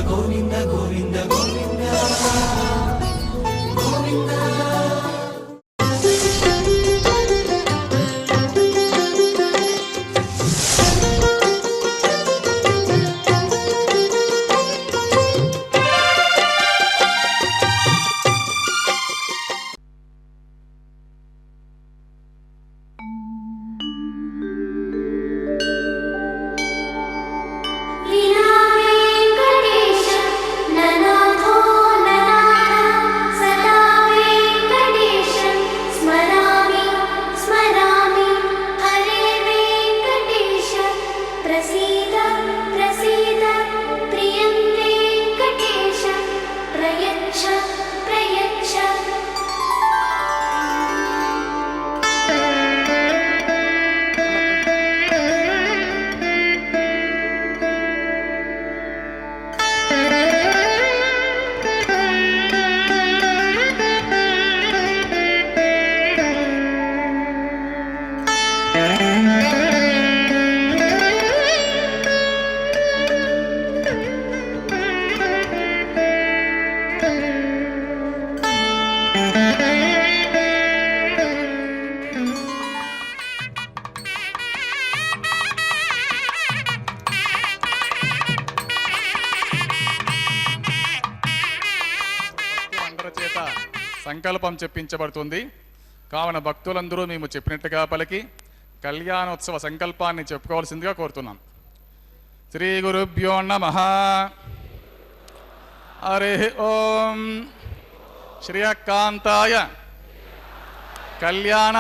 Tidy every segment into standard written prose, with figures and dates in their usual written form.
గోవింద గోవింద గోవింద గోవింద. సంకల్పం చెప్పించబడుతుంది. కావున భక్తులందరూ మేము చెప్పినట్టుగా పలికి కళ్యాణోత్సవ సంకల్పాన్ని చెప్పుకోవాల్సిందిగా కోరుతున్నాం. శ్రీ గురుభ్యో నమః. హరి ఓం. శ్రియకాంతాయ కళ్యాణ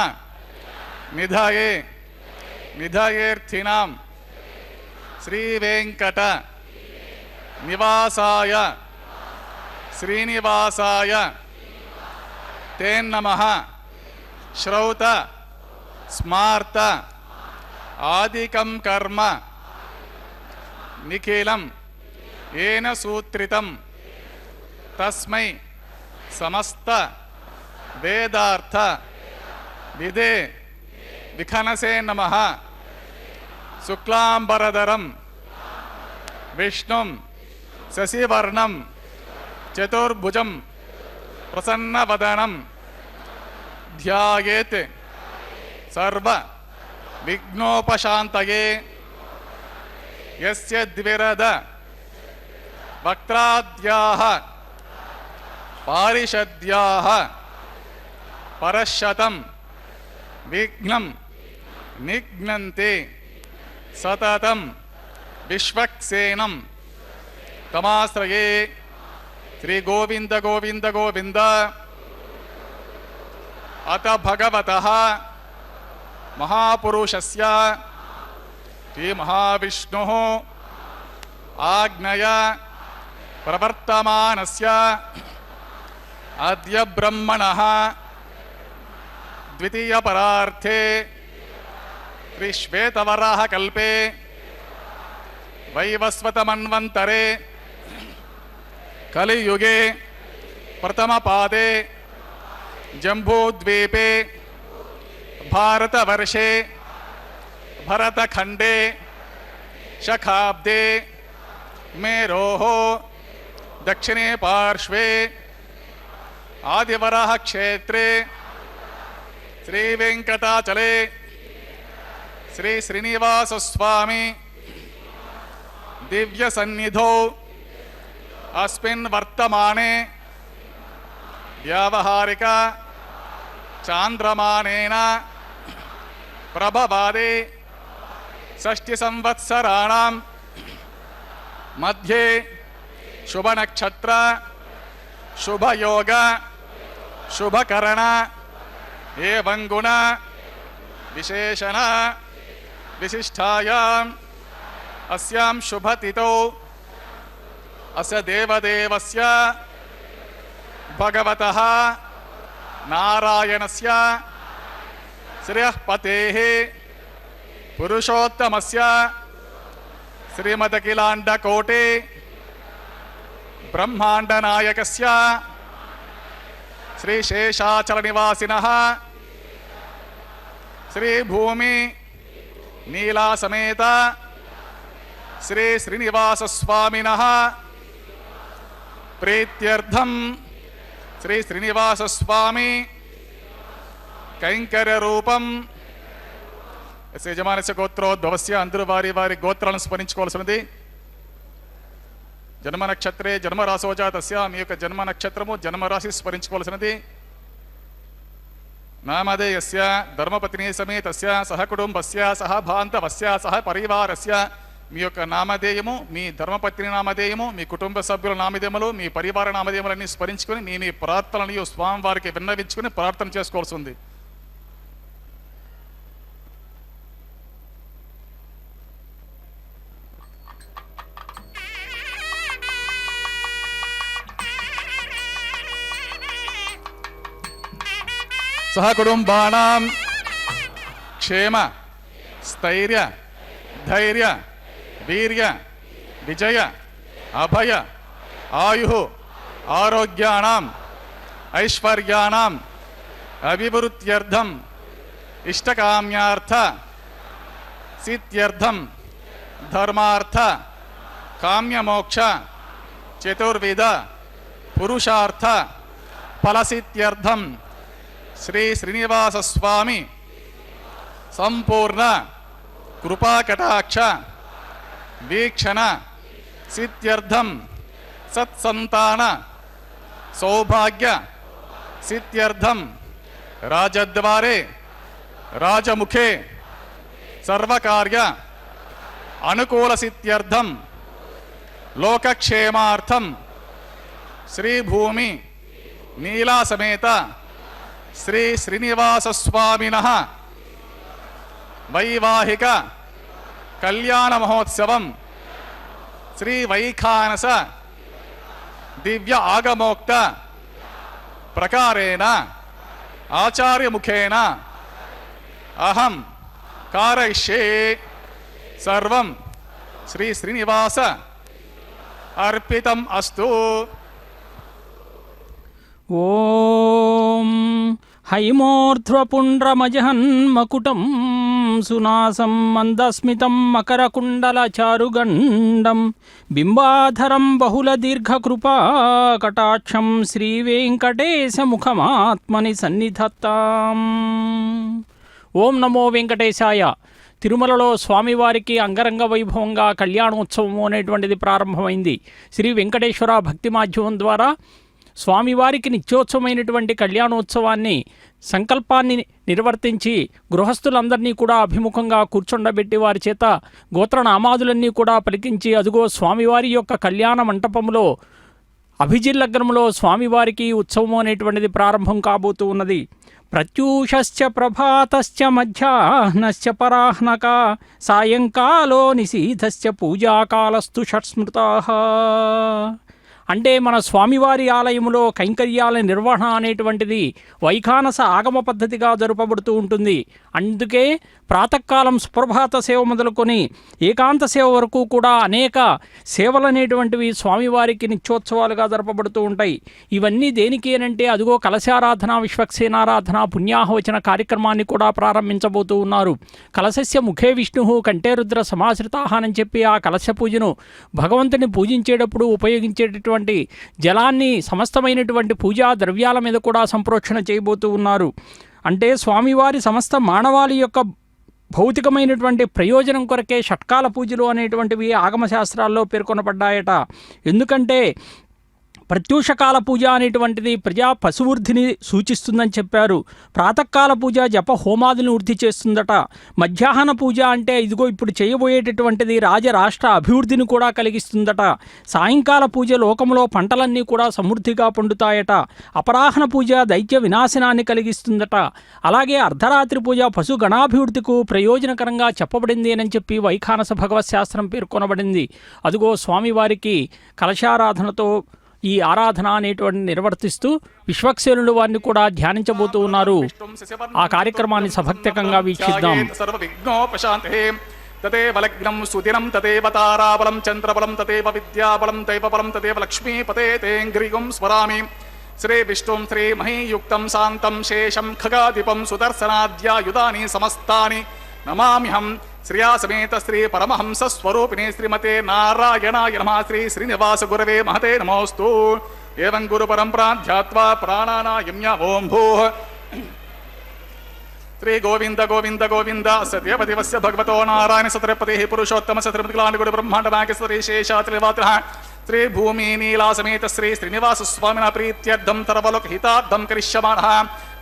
నిధయే నిధయేర్థినాం శ్రీ వెంకట నివాసాయ శ్రీనివాసాయ తేన్నమః. శ్రౌత స్మార్త ఆదికం కర్మ నిఖిలం ఏన సూత్రితం తస్మై సమస్త వేదార్థ విదే విఖనసే నమః. శుక్లాంబరధరం విష్ణుం శశివర్ణం చతుర్భుజం ప్రసన్నవదనం ధ్యాయేత్ సర్వ విఘ్నోపశాంతయే. యస్య ద్విరద వక్త్రాద్యాః పారిషద్యాః పరశతం విఘ్నం నిఘ్నంతే సతతం విశ్వక్సేనం తమాశ్రయే. శ్రీ గోవింద గోవింద గోవింద. అత భగవతః మహాపురుషస్య శ్రీ మహావిష్ణుః ఆజ్ఞయ ప్రవర్తమానస్య అద్య బ్రహ్మణః ద్వితీయ పరార్థే శ్రీ శ్వేతవరాహ కల్పే వైవస్వతమన్వంతరే కలియుగే ప్రథమ పాదే జంబూద్వీపే భారతవర్షే భరతఖండే శకాబ్దే మేరోః దక్షిణే పార్శ్వే ఆదివరాహ క్షేత్రే శ్రీ వెంకటాచలే శ్రీ శ్రీనివాస స్వామి దివ్య సన్నిధౌ అస్మిన్ వర్తమానే వ్యావహారిక చాంద్రమానేన ప్రభవాదే షష్ఠి సంవత్సరాణం మధ్యే శుభనక్షత్ర శుభయోగ శుభకరణ ఏవం గుణ విశేషణ విశిష్టాయాం అస్యాం శుభతిథౌ అస్య దేవదేవస్య భగవతః నారాయణస్య శ్రియఃపతేః పురుషోత్తమస్య శ్రీమదఖిలాండకోటి బ్రహ్మాండనాయకస్య శ్రీశేషాచలనివాసినః శ్రీభూమి నీలాసమేత శ్రీ శ్రీనివాసస్వామినః ప్రీత్యర్థం శ్రీ శ్రీనివాస స్వామి కైంకర్య రూపం యజమానస్య గోత్రోద్భవస్య. అందరూ వారి వారి గోత్రాలను స్మరించుకోవాల్సినది. జన్మ నక్షత్రే జన్మరాశోజాతస్య, మీ యొక్క జన్మ నక్షత్రము జన్మరాశి స్మరించుకోవాల్సినది. నామధేయస్య ధర్మపత్ని సమేతస్య సహ కుటుంబస్య సహ బాంధవస్య సహ పరివారస్య. మీ యొక్క నామధేయము, మీ ధర్మపత్ని నామధేయము, మీ కుటుంబ సభ్యుల నామధేయములు, మీ పరివార నామధేయములన్నీ స్మరించుకొని మీ మీ ప్రార్థనలు స్వామివారికి విన్నవించుకుని ప్రార్థన చేసుకోవాల్సి ఉంది. సహ కుటుంబానాం క్షేమ స్థైర్య ధైర్య వీర్య విజయ అభయ ఆయు ఆరోగ్యానాం ఐశ్వర్యానాం అభివృద్ధ్యర్థం ఇష్టకామ్యార్థ సిద్ధ్యర్థం ధర్మార్థ కామ్యమోక్ష చతుర్విధ పురుషార్థ ఫలసిద్ధ్యర్థం శ్రీ శ్రీనివాస స్వామి సంపూర్ణ కృపాకటాక్ష వీక్షణ సిద్ధ్యర్థం సత్సంతాన సౌభాగ్య సిద్ధ్యర్థం రాజద్వారే రాజముఖే సర్వకార్య అనుకూల సిద్ధ్యర్థం లోకక్షేమార్థం శ్రీభూమి నీలాసమేత శ్రీ శ్రీనివాస స్వామినః వైవాహిక కళ్యాణ మహోత్సవం శ్రీ వైఖానస దివ్య ఆగమోక్త ప్రకారేణ ఆచార్యముఖేన అహం కారయిష్యే సర్వం శ్రీ శ్రీనివాస అర్పితం అస్తు. ఓం హైమోర్ధ్వపుండ్రమజహన్మకుటం సునాసం మందస్మితం మకరకుండలచారుగండం బింబాధరం బహుళదీర్ఘకృపాకటాక్షం శ్రీవేంకటేశముఖమాత్మని సన్నిధత్తాం. ఓం నమో వెంకటేశాయ. తిరుమలలో స్వామివారికి అంగరంగ వైభవంగా కళ్యాణోత్సవం అనేటువంటిది ప్రారంభమైంది. శ్రీ వెంకటేశ్వర భక్తి మాధ్యమం ద్వారా స్వామివారికి నిత్యోత్సవమైనటువంటి కళ్యాణోత్సవాన్ని సంకల్పాన్ని నిర్వర్తించి గృహస్థులందరినీ కూడా అభిముఖంగా కూర్చుండబెట్టి వారి చేత గోత్రనామాదులన్నీ కూడా పలికించి అదుగో స్వామివారి యొక్క కళ్యాణ మంటపంలో అభిజిల్లగ్నంలో స్వామివారికి ఉత్సవం అనేటువంటిది ప్రారంభం కాబోతూ ఉన్నది. ప్రత్యూషశ్చ ప్రభాతశ్చ మధ్యాహ్నశ్చ పరాహ్నక సాయంకాలో నిశీధశ్చ పూజాకాలస్తు షట్స్మృతాః. అంటే మన స్వామివారి ఆలయంలో కైంకర్యాల నిర్వహణ అనేటువంటిది వైఖానస ఆగమ పద్ధతిగా జరపబడుతూ ఉంటుంది. అందుకే ప్రాతకాలం సుప్రభాత సేవ మొదలుకొని ఏకాంత సేవ వరకు కూడా అనేక సేవలు అనేటువంటివి స్వామివారికి నిత్యోత్సవాలుగా జరపబడుతూ ఉంటాయి. ఇవన్నీ దేనికి అనంటే అదిగో కలశారాధన విశ్వక్సేనారాధన పుణ్యాహవచన కార్యక్రమాన్ని కూడా ప్రారంభించబోతూ ఉన్నారు. కలశస్య ముఖే విష్ణు కంఠే రుద్ర సమాశ్రితాః అని చెప్పి ఆ కలశ పూజను భగవంతుని పూజించేటప్పుడు ఉపయోగించేటటువంటి జలాన్ని సమస్తమైనటువంటి పూజా ద్రవ్యాల మీద కూడా సంప్రోక్షణ చేయబోతూ ఉన్నారు. అంటే స్వామివారి సమస్త మానవాళి యొక్క భౌతికమైనటువంటి ప్రయోజనం కొరకే షట్కాల పూజలు అనేటువంటివి ఆగమశాస్త్రాల్లో పేర్కొనబడ్డాయట. ఎందుకంటే ప్రత్యూషకాల పూజ అనేటువంటిది ప్రజా పశువృద్ధిని సూచిస్తుందని చెప్పారు. ప్రాతకాల పూజ జప హోమాదులను వృద్ధి చేస్తుందట. మధ్యాహ్న పూజ అంటే ఇదిగో ఇప్పుడు చేయబోయేటటువంటిది రాష్ట్ర అభివృద్ధిని కూడా కలిగిస్తుందట. సాయంకాల పూజ లోకంలో పంటలన్నీ కూడా సమృద్ధిగా పండుతాయట. అపరాహ్న పూజ దైత్య వినాశనాన్ని కలిగిస్తుందట. అలాగే అర్ధరాత్రి పూజ పశు గణాభివృద్ధికు ప్రయోజనకరంగా చెప్పబడింది అని చెప్పి వైఖానస భగవత్ శాస్త్రం పేర్కొనబడింది. అదిగో స్వామివారికి కలశారాధనతో ఈ ఆరాధన అనేటువంటి నిర్వర్తిస్తూ విశ్వక్సేనులు వారిని కూడా ధ్యానించబోతూ ఉన్నారు. ఆ కార్యక్రమాన్ని సభక్తికంగా వీక్షిద్దాం. తదేవ లగ్నం సుదినం తదేవ తారాబలం చంద్రబలం తదేవ విద్యాబలం దైవబలం తదేవ లక్ష్మీపతే తేంగ్రియం స్మరామి. శ్రీ విష్ణుం శ్రీ మహీయుక్తం శాంతం శేషం ఖగాధిపం సుదర్శనాద్యాయుధాని సమస్తాని నమామ్యహం. శ్రియా సమేత శ్రీ పరమహంస స్వరూపిణి శ్రీమతే నారాయణాయ నమః. శ్రీ శ్రీనివాస గురవే మహతే నమోస్తు. ఏవం గురు పరంపరా ధ్యాత్వా ప్రాణానాయమ్య. ఓం భూః శ్రీ గోవింద గోవింద గోవింద సదేవదేవస్య భగవతో నారాయణ సత్రపతి పురుషోత్తమ సత్రపతిలాంటి బ్రహ్మాండ నాగేశ్వరి శేషాత్రివాత్రః శ్రీ భూమి నీలా సమేత శ్రీ శ్రీనివాస స్వామిన ప్రీత్యర్థం తరవలోక హితార్థం కరిష్యమాణః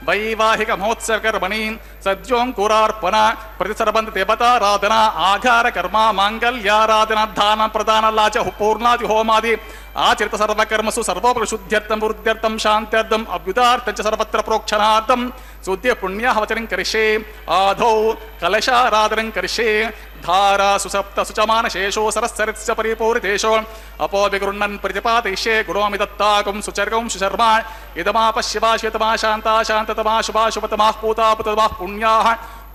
వైవాహిక మహోత్సవ కర్మణి సద్యోంకురార్పణ ప్రతిసర్బంధ దేవతారాధన ఆఘార కర్మ మాంగళ్యారాధన దాన ప్రదాన లాచ పూర్ణాది హోమాది ఆచరిత సర్వకర్మసు సర్వోపరిశుద్ధ్యర్థం వృద్ధ్యర్థం శాంత్యర్థం అభ్యుదార్థం చ సర్వత్ర ప్రోక్షణార్థం శుద్ధ్య పుణ్యాహవచనం కరిష్యే. ఆధౌ కలశారాధనం కరిష్యే. ధారా సుసప్త సుచమాన శేషో సరస్సరిత్స పరిపూరితేషో అపో విగృణన్ ప్రతిపాదయిష్యే. గుణోమి దత్తాకం సుచర్గం సుశర్మా ఇదమాప శివా శివతమా శాంతా శాంతతమా శుభా శుభతమా పూతా పుతమా పుణ్యాః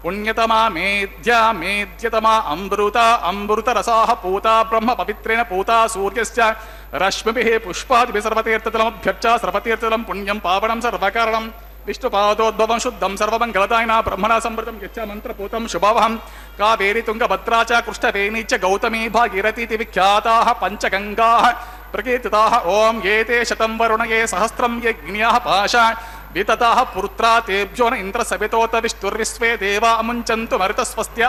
పుణ్యతమా మేధ్య మేధ్యతమా అమృత అమృత రసాః పూతా బ్రహ్మ పవిత్రేణ పూతా సూర్యస్య రశ్మిభిః పుష్పాదిభిః సర్వతీర్థతలమభ్యర్చ సర్వతీర్థతలం పుణ్యం పావనం సర్వకారణం విష్ణుపాదోద్భవం శుద్ధం సర్వమంగళదాయన బ్రహ్మణ సంవృతం యచ్చ మంత్రపూతం శుభవహం. కావేరీ తుంగభద్రా చ కృష్ణవేణీ చ గౌతమీ భాగీరథీతి విఖ్యాతాః పంచగంగాః ప్రకీర్తితాః. ఓం ఏతే శతం వరుణయే సహస్రం యజ్ఞాః పాశా వితతాః పుత్రా తేభ్యో న ఇంద్ర సవితోత విష్ణుర్విశ్వే దేవా అముంచంతు మరుతస్వస్త్య.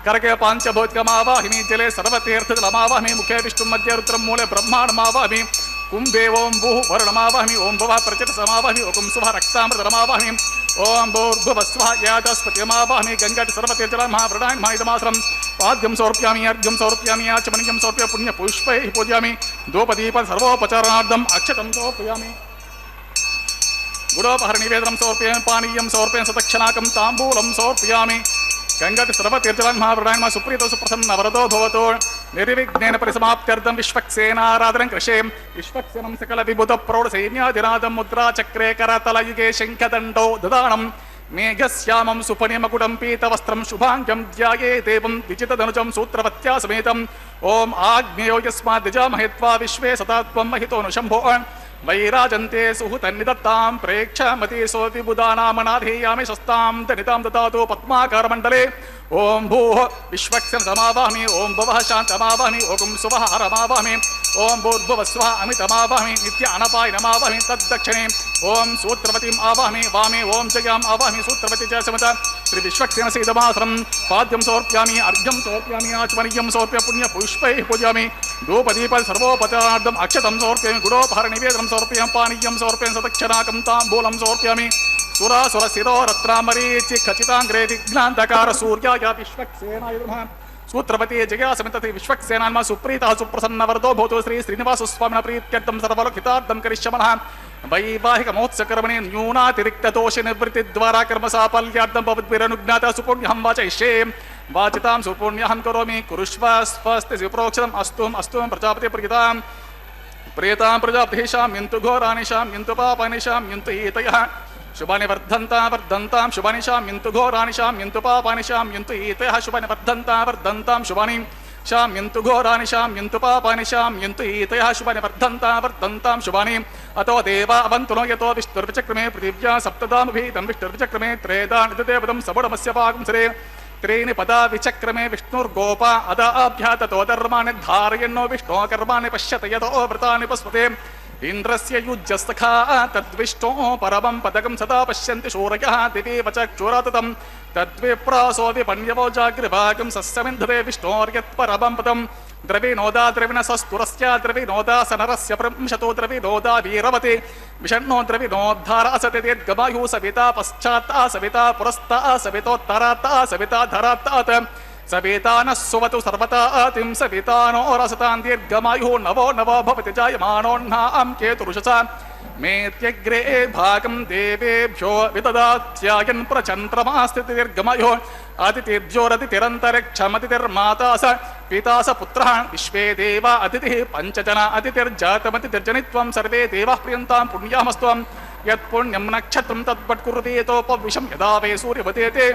కరకే పాంచభౌతికమావాహిని జలే సర్వతీర్థజలమావాహిని ముఖే విష్ణు మధ్య రుద్రం మూలే బ్రహ్మాండమావాహిని కుంభే ఓం భూః వరుణమావాహిని ఓం భవ ప్రచట సమావాహిని ఓం శుభ రక్తామృతమావాహిని ఓం భూర్భువస్వః యాజస్పతిమావాహిని గంగటి సర్వతీర్థజలమహావృణాయ మహాయిదమాసరం. పాద్యం సమర్పయామి అర్ఘ్యం సమర్పయామి ఆచమనీయం సమర్ప్య పుణ్య పుష్పైః పూజయామి. ధూపదీప సర్వోపచారణార్థం అక్షతం సమర్పయామి. గుడోపహర నివేదనం సమర్పయామి. పానీయం సమర్పయామి. సదక్షిణాకం తాంబూలం సమర్పయామి. గంగటి సర్వతీర్థజలం మహావృణాయ సుప్రీతో సుప్రసన్న వరదో భవతో. నిర్విఘ్నేన పరిసమాప్త్యర్థం విశ్వక్సేనారాధనం కృషే. విశ్వక్సేనం సకల విబుధ ప్రౌఢ సైన్యాదినాదం ముద్రా చక్రే కరతలయుగే శంఖదండో దదానం. మేఘశ్యామం సుపనిమకుటం పీతవస్త్రం శుభాంగం ధ్యాయే దేవం విజితధనుజం సూత్రవత్యా సమేతం. ఓం ఆగ్నేయో యస్మాద్ యజామహేత్వా విశ్వే సతాత్వం మహితోను శంభో. వైరాజంతే సుహుతన్నిదత్తాం ప్రేక్షమతి సోతి బుధానామనాధేయామి స్వస్తాం దనితాం దదాతు పద్మాకారమండలే. ఓం భూః విశ్వక్సేన సమావాహమి. ఓం భవః శాంతమావాహమి. ఓం శుభః హరమావాహమి. ఓం భూర్భువస్వః అమితమావాహమి. నిత్య అనపాయనమావాహమి. తద్దక్షిణే ఓం సూత్రవతిం ఆవాహమి. వామే ఓం జయాం ఆవాహమి. సూత్రవతి చ సమత శ్రీ విశ్వక్సేన సీదమాసనం. పాద్యం సమర్ప్యామి అర్ఘ్యం సమర్ప్యామి ఆచమనీయం సమర్ప్య పుణ్య పుష్పైః పూజయామి. ధూపదీప సర్వోపచారార్థం అక్షతం సమర్ప్యామి. గుడోపహర నివేదనం సమర్పయామి. పానీయం సమర్పయామి. సదక్షిణాకం తాంబూలం సమర్ప్యామి. సురాసుర శిరో రత్నామరీచి ఖచితాంగ్రే విఘ్నాంధకార సూర్యాయ విశ్వక్సేనాయ నమః. సూత్రవతి జయాసమిత విశ్వక్సేనాన్మ సుప్రీత సుప్రసన్న వరదో భవతు. శ్రీ శ్రీనివాస స్వామిన ప్రీత్యర్థం సర్వలోకితార్థం కరిష్యమనః. వైవాహిక మహోత్సకర్మణి న్యూనాతిరిక్త దోష నివృత్తి ద్వారా కర్మ సాఫల్యార్థం భవద్భిరనుజ్ఞాత సుపుణ్యహం వాచయిష్యే. వాచితాం సుపుణ్యహం కరోమి. కురుష్వ స్వస్తి సుప్రోక్షరం అస్తు అస్తు ప్రజాపతి ప్రియతాం ప్రియతాం ప్రజాపతిషాం యంతు ఘోరానిషాం యంతు పాపానిషాం యంతు ఈతయః. శుభాని వర్ధంతాం వర్ధంతాం శుభానిషాం యంతు ఘోరానిషాం యంతు పాపానిషాం యంతు ఈతయః. శుభాని వర్ధంతాం వర్ధంతాం శుభాని శాం యంతు ఘోరానిషాం యంతు పాపానిషాం యంతు ఈతయః. శుభాని వర్ధంతాం వర్ధంతాం శుభాని. అతో దేవా అవంతునో యతో విష్ణుర్విచక్రమే పృథివ్యా సప్తదాముభీతం విష్ణుర్విచక్రమే త్రేదా నిదదేవతం సబుడమస్య పాగుంసరే. త్రీని పదా విచక్రమే విష్ణుర్గోప అదాభ్యాతతో ధర్మాన్ని ధారయన్నో విష్ణో కర్మాణి పశ్యత యతో వ్రతాని పస్పతే. ఇంద్రస్య యుజ్యస్తఖా తద్విష్ణో పరమం పదకం సదా పశ్యంతి శూరయః దివి వచక్షురాతతం. తద్విప్రాసో విపణ్యవో జాగ్రవాగం సస్యమింధవే విష్ణోర్యత్పరమం పదం. ద్రవినోదా ద్రవిణసస్తురస్య ద్రవినోదా సనరస్య ప్రంశతో ద్రవినోదా వీరవతి. విషణ్ణో ద్రవినోద్ధారాసతి దీర్ఘమాయు సవితా పశ్చాత్తా సవితా పురస్తా సవితోత్తరాత్తా సవితా ధరాత్తాత్. సవితానః సువతు సర్వతాతిం సవితానో రసతాం దీర్ఘమాయు నవో నవో భవతి జాయమానోన్నాం కేతురుషసా. మేత్యగ్రే భాగం దేవేభ్యో విదదాత్యాయన్ ప్రచంద్రమాస్థితి దీర్ఘమాయు. అతిథిర్జోరతిరంతరిక్షమతిర్మాతా స పితా స పుత్రః. విశ్వే దేవా అతిథిః పంచజన అతిథిర్జాతమతిర్జనిత్వం. సర్వే దేవాః ప్రియంతాం పుణ్యామస్త్వం. యత్పుణ్యం నక్షత్రం తద్వట్కురుతేతోపవిశం యదా వై సూర్యవతేతే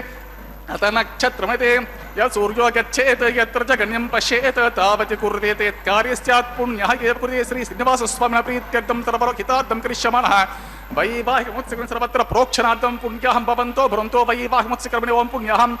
అత నక్షత్రమతే. యత్ సూర్యో గచ్చేత్ యత్ర చ గణ్యం పశ్యేత్ తావతి కుర్వేతే. యత్కార్య స్యాత్ పుణ్యః కుర్వే. శ్రీ శ్రీనివాస స్వామిన ప్రీత్యర్థం సర్వలోకితార్థం కరిష్యమాణః. వైవాహికముత్సకర్మణి సర్వత్ర ప్రోక్షణార్థం పుణ్యాహం భవంతో భ్రంతో. వైవాహికముత్సకర్మణి ఓం పుణ్యాహం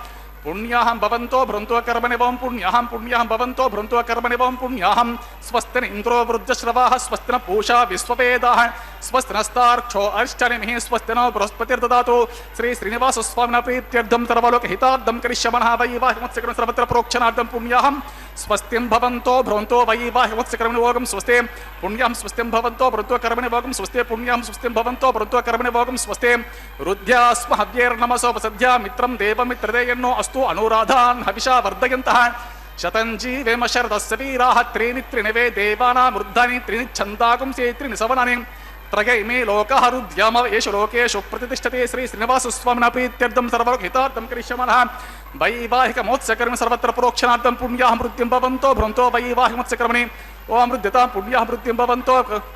పుణ్యాహం భవంతో భృంతో కర్మనివం పుణ్యాహం పుణ్యాహం భవంతో భృంతో కర్మనివం పుణ్యాహం స్వస్తిన ఇంద్రో వృద్ధశ్రవాః స్వస్తిన పూషా విశ్వవేదాః స్వస్తినస్తార్క్షో అరిష్టనిమిః స్వస్తినో బృహస్పతిర్దదాతు శ్రీ శ్రీనివాస స్వామిన ప్రీత్యర్థం సర్వలోక హితార్థం కరిష్యమనః వైవాహిమత్సకరం సర్వత్ర ప్రోక్షణార్థం పుణ్యాహం స్వస్తిం భవంతో భ్రంతో వైవాహిమత్సకర్మణి భోగం స్వస్తే పుణ్యాం స్వస్తిం భవంతో భృంతో కర్మణి భోగం స్వస్తే పుణ్యాం స్వస్తిం భవంతో భృంతో కర్మణి భోగం స్వస్తే రుద్ధ్యాస్మ హవ్యేర్నమసోపసద్ధ్యా మిత్రం దేవమిత్రదేయన్నో అస్తు అనురాధాన్ హవిషా వర్ధయంతః శతంజీవేమ శరదస్య వీరాः త్రీణి త్రిణవే దేవానామృద్ధాని త్రీణి ఛందాగుంసే త్రీణి సవనాని త్రయైమే లోకాః రుద్ధ్యామ ఏషు లోకేషు ప్రతిష్ఠతే శ్రీ శ్రీనివాస స్వామిన ప్రీత్యర్థం సర్వలోక హితార్థం కరిష్యమనః వైవాహికమోత్సకర్మణి సర్వత్ర ప్రోక్షణార్థం పుణ్యాః మృత్యుం భవంతో భ్రంతో వైవాహికమోత్సకర్మణి ఓం మృద్యతాం పుణ్యాః మృత్యుం భవంతో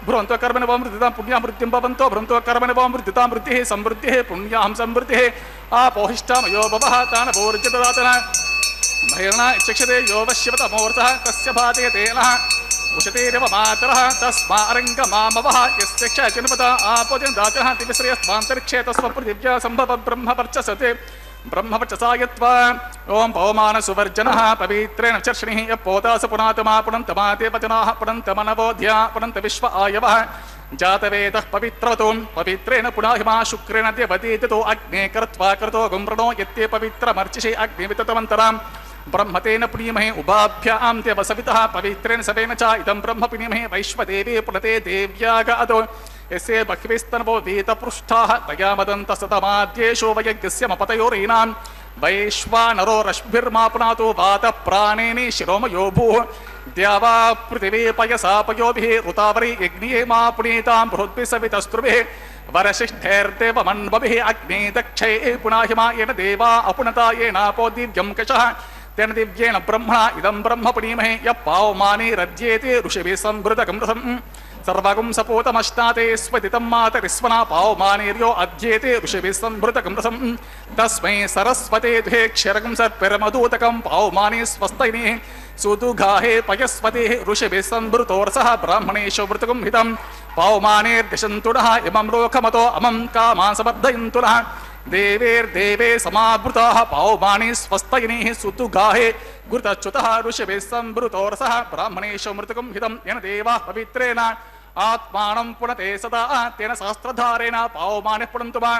భ్రంతో కర్మణి ఓం మృద్యతాం పుణ్యాః మృత్యుం భవంతో భ్రంతో కర్మణి ఓం మృద్యతాం మృత్యుః సమృద్ధిః పుణ్యాహం సమృద్ధిః ఆపోహిష్టామయో భవః తానభోర్జితదాతన మహిళనా ఇచ్చక్షతే యో వశ్యవతమూర్తః తస్య భాతే తేనః ఉషతేరవ మాతరః తస్మారంగమామవః యస్య క్షజనపద ఆపోజనదాతః దివిశ్రేయస్వాంతరిక్షే తస్వపృథివ్యా సంభవ బ్రహ్మవర్చసతే బ్రహ్మవర్చసాయత్వా ఓం పవమాన సువర్జనః పవిత్రేణ చర్షణిః యపోతాస పునాతమా పునంతమా దేవజనాః పునంతమనవోధ్యా పునంత విశ్వ ఆయవః జాతవేదః పవిత్రవతో పవిత్రేణ పునాహిమా శుక్రేణ దేవతీతో అగ్నే కర్త్వా కృతో గుంప్రణో యత్తే పవిత్రమర్చిషే అగ్నివితతమంతరాం బ్రహ్మతేన పుణీమహే ఉభాభ్యాం దేవసవితః పవిత్రేణ సవేన చ ఇదం బ్రహ్మ పుణీమహే వైశ్వదేవే పునతే దేవ్యాగాదో యస్య బహ్విస్తనవో వీతపృష్ఠాః తయా మదంత సతమాద్యేషో వయజ్ఞస్య మపతయోరీనాం వైశ్వానరో రశ్మిర్మా పునాతో వాత ప్రాణేని శిరోమయో భూః ద్యావా పృథివీ పయసా పయోభిః ఋతావరీ యజ్ఞే మా పునీతాం బృహద్భిः సవితస్త్రుభిः వరశిష్ఠైర్దేవమన్వభిः అగ్నే దక్షే పునాహిమా ఏన దేవా అపునతా ఏనాపో దివ్యం కషః तेन दिव्येन ब्रह्मणा इदं ब्रह्म पुनीमहे यः पावमाने रज्येते ऋषिभिः संभृतकं रसं सर्वगुं सपूतमश्नाते स्वदितं मातरिस्वना पावमानेर्यो अध्येते ऋषिभिः संभृतकं रसं तस्मै सरस्वते द्वे क्षरकं सर्पिरमधूतकं पावमाने स्वस्तैने सुदुघाहे पयस्वतेः ऋषिभिः संभृतोरसः ब्राह्मणेषु वृतकं हितं पावमानेर्दिशन्तुनः इमं लोकमतो अमं कामान् समर्धयन्तुनः देवेर्देवे समावृताः पावमाने स्वस्तयिनीः सुतुगाहे गुरुतच्युतः ऋषिभिः संभृतोरसः ब्राह्मणेषु मृतकं हितं येन देवाः पवित्रेण आत्मानं पुनते सदा तेन सहस्रधारेण पावमाने पुनन्तु वा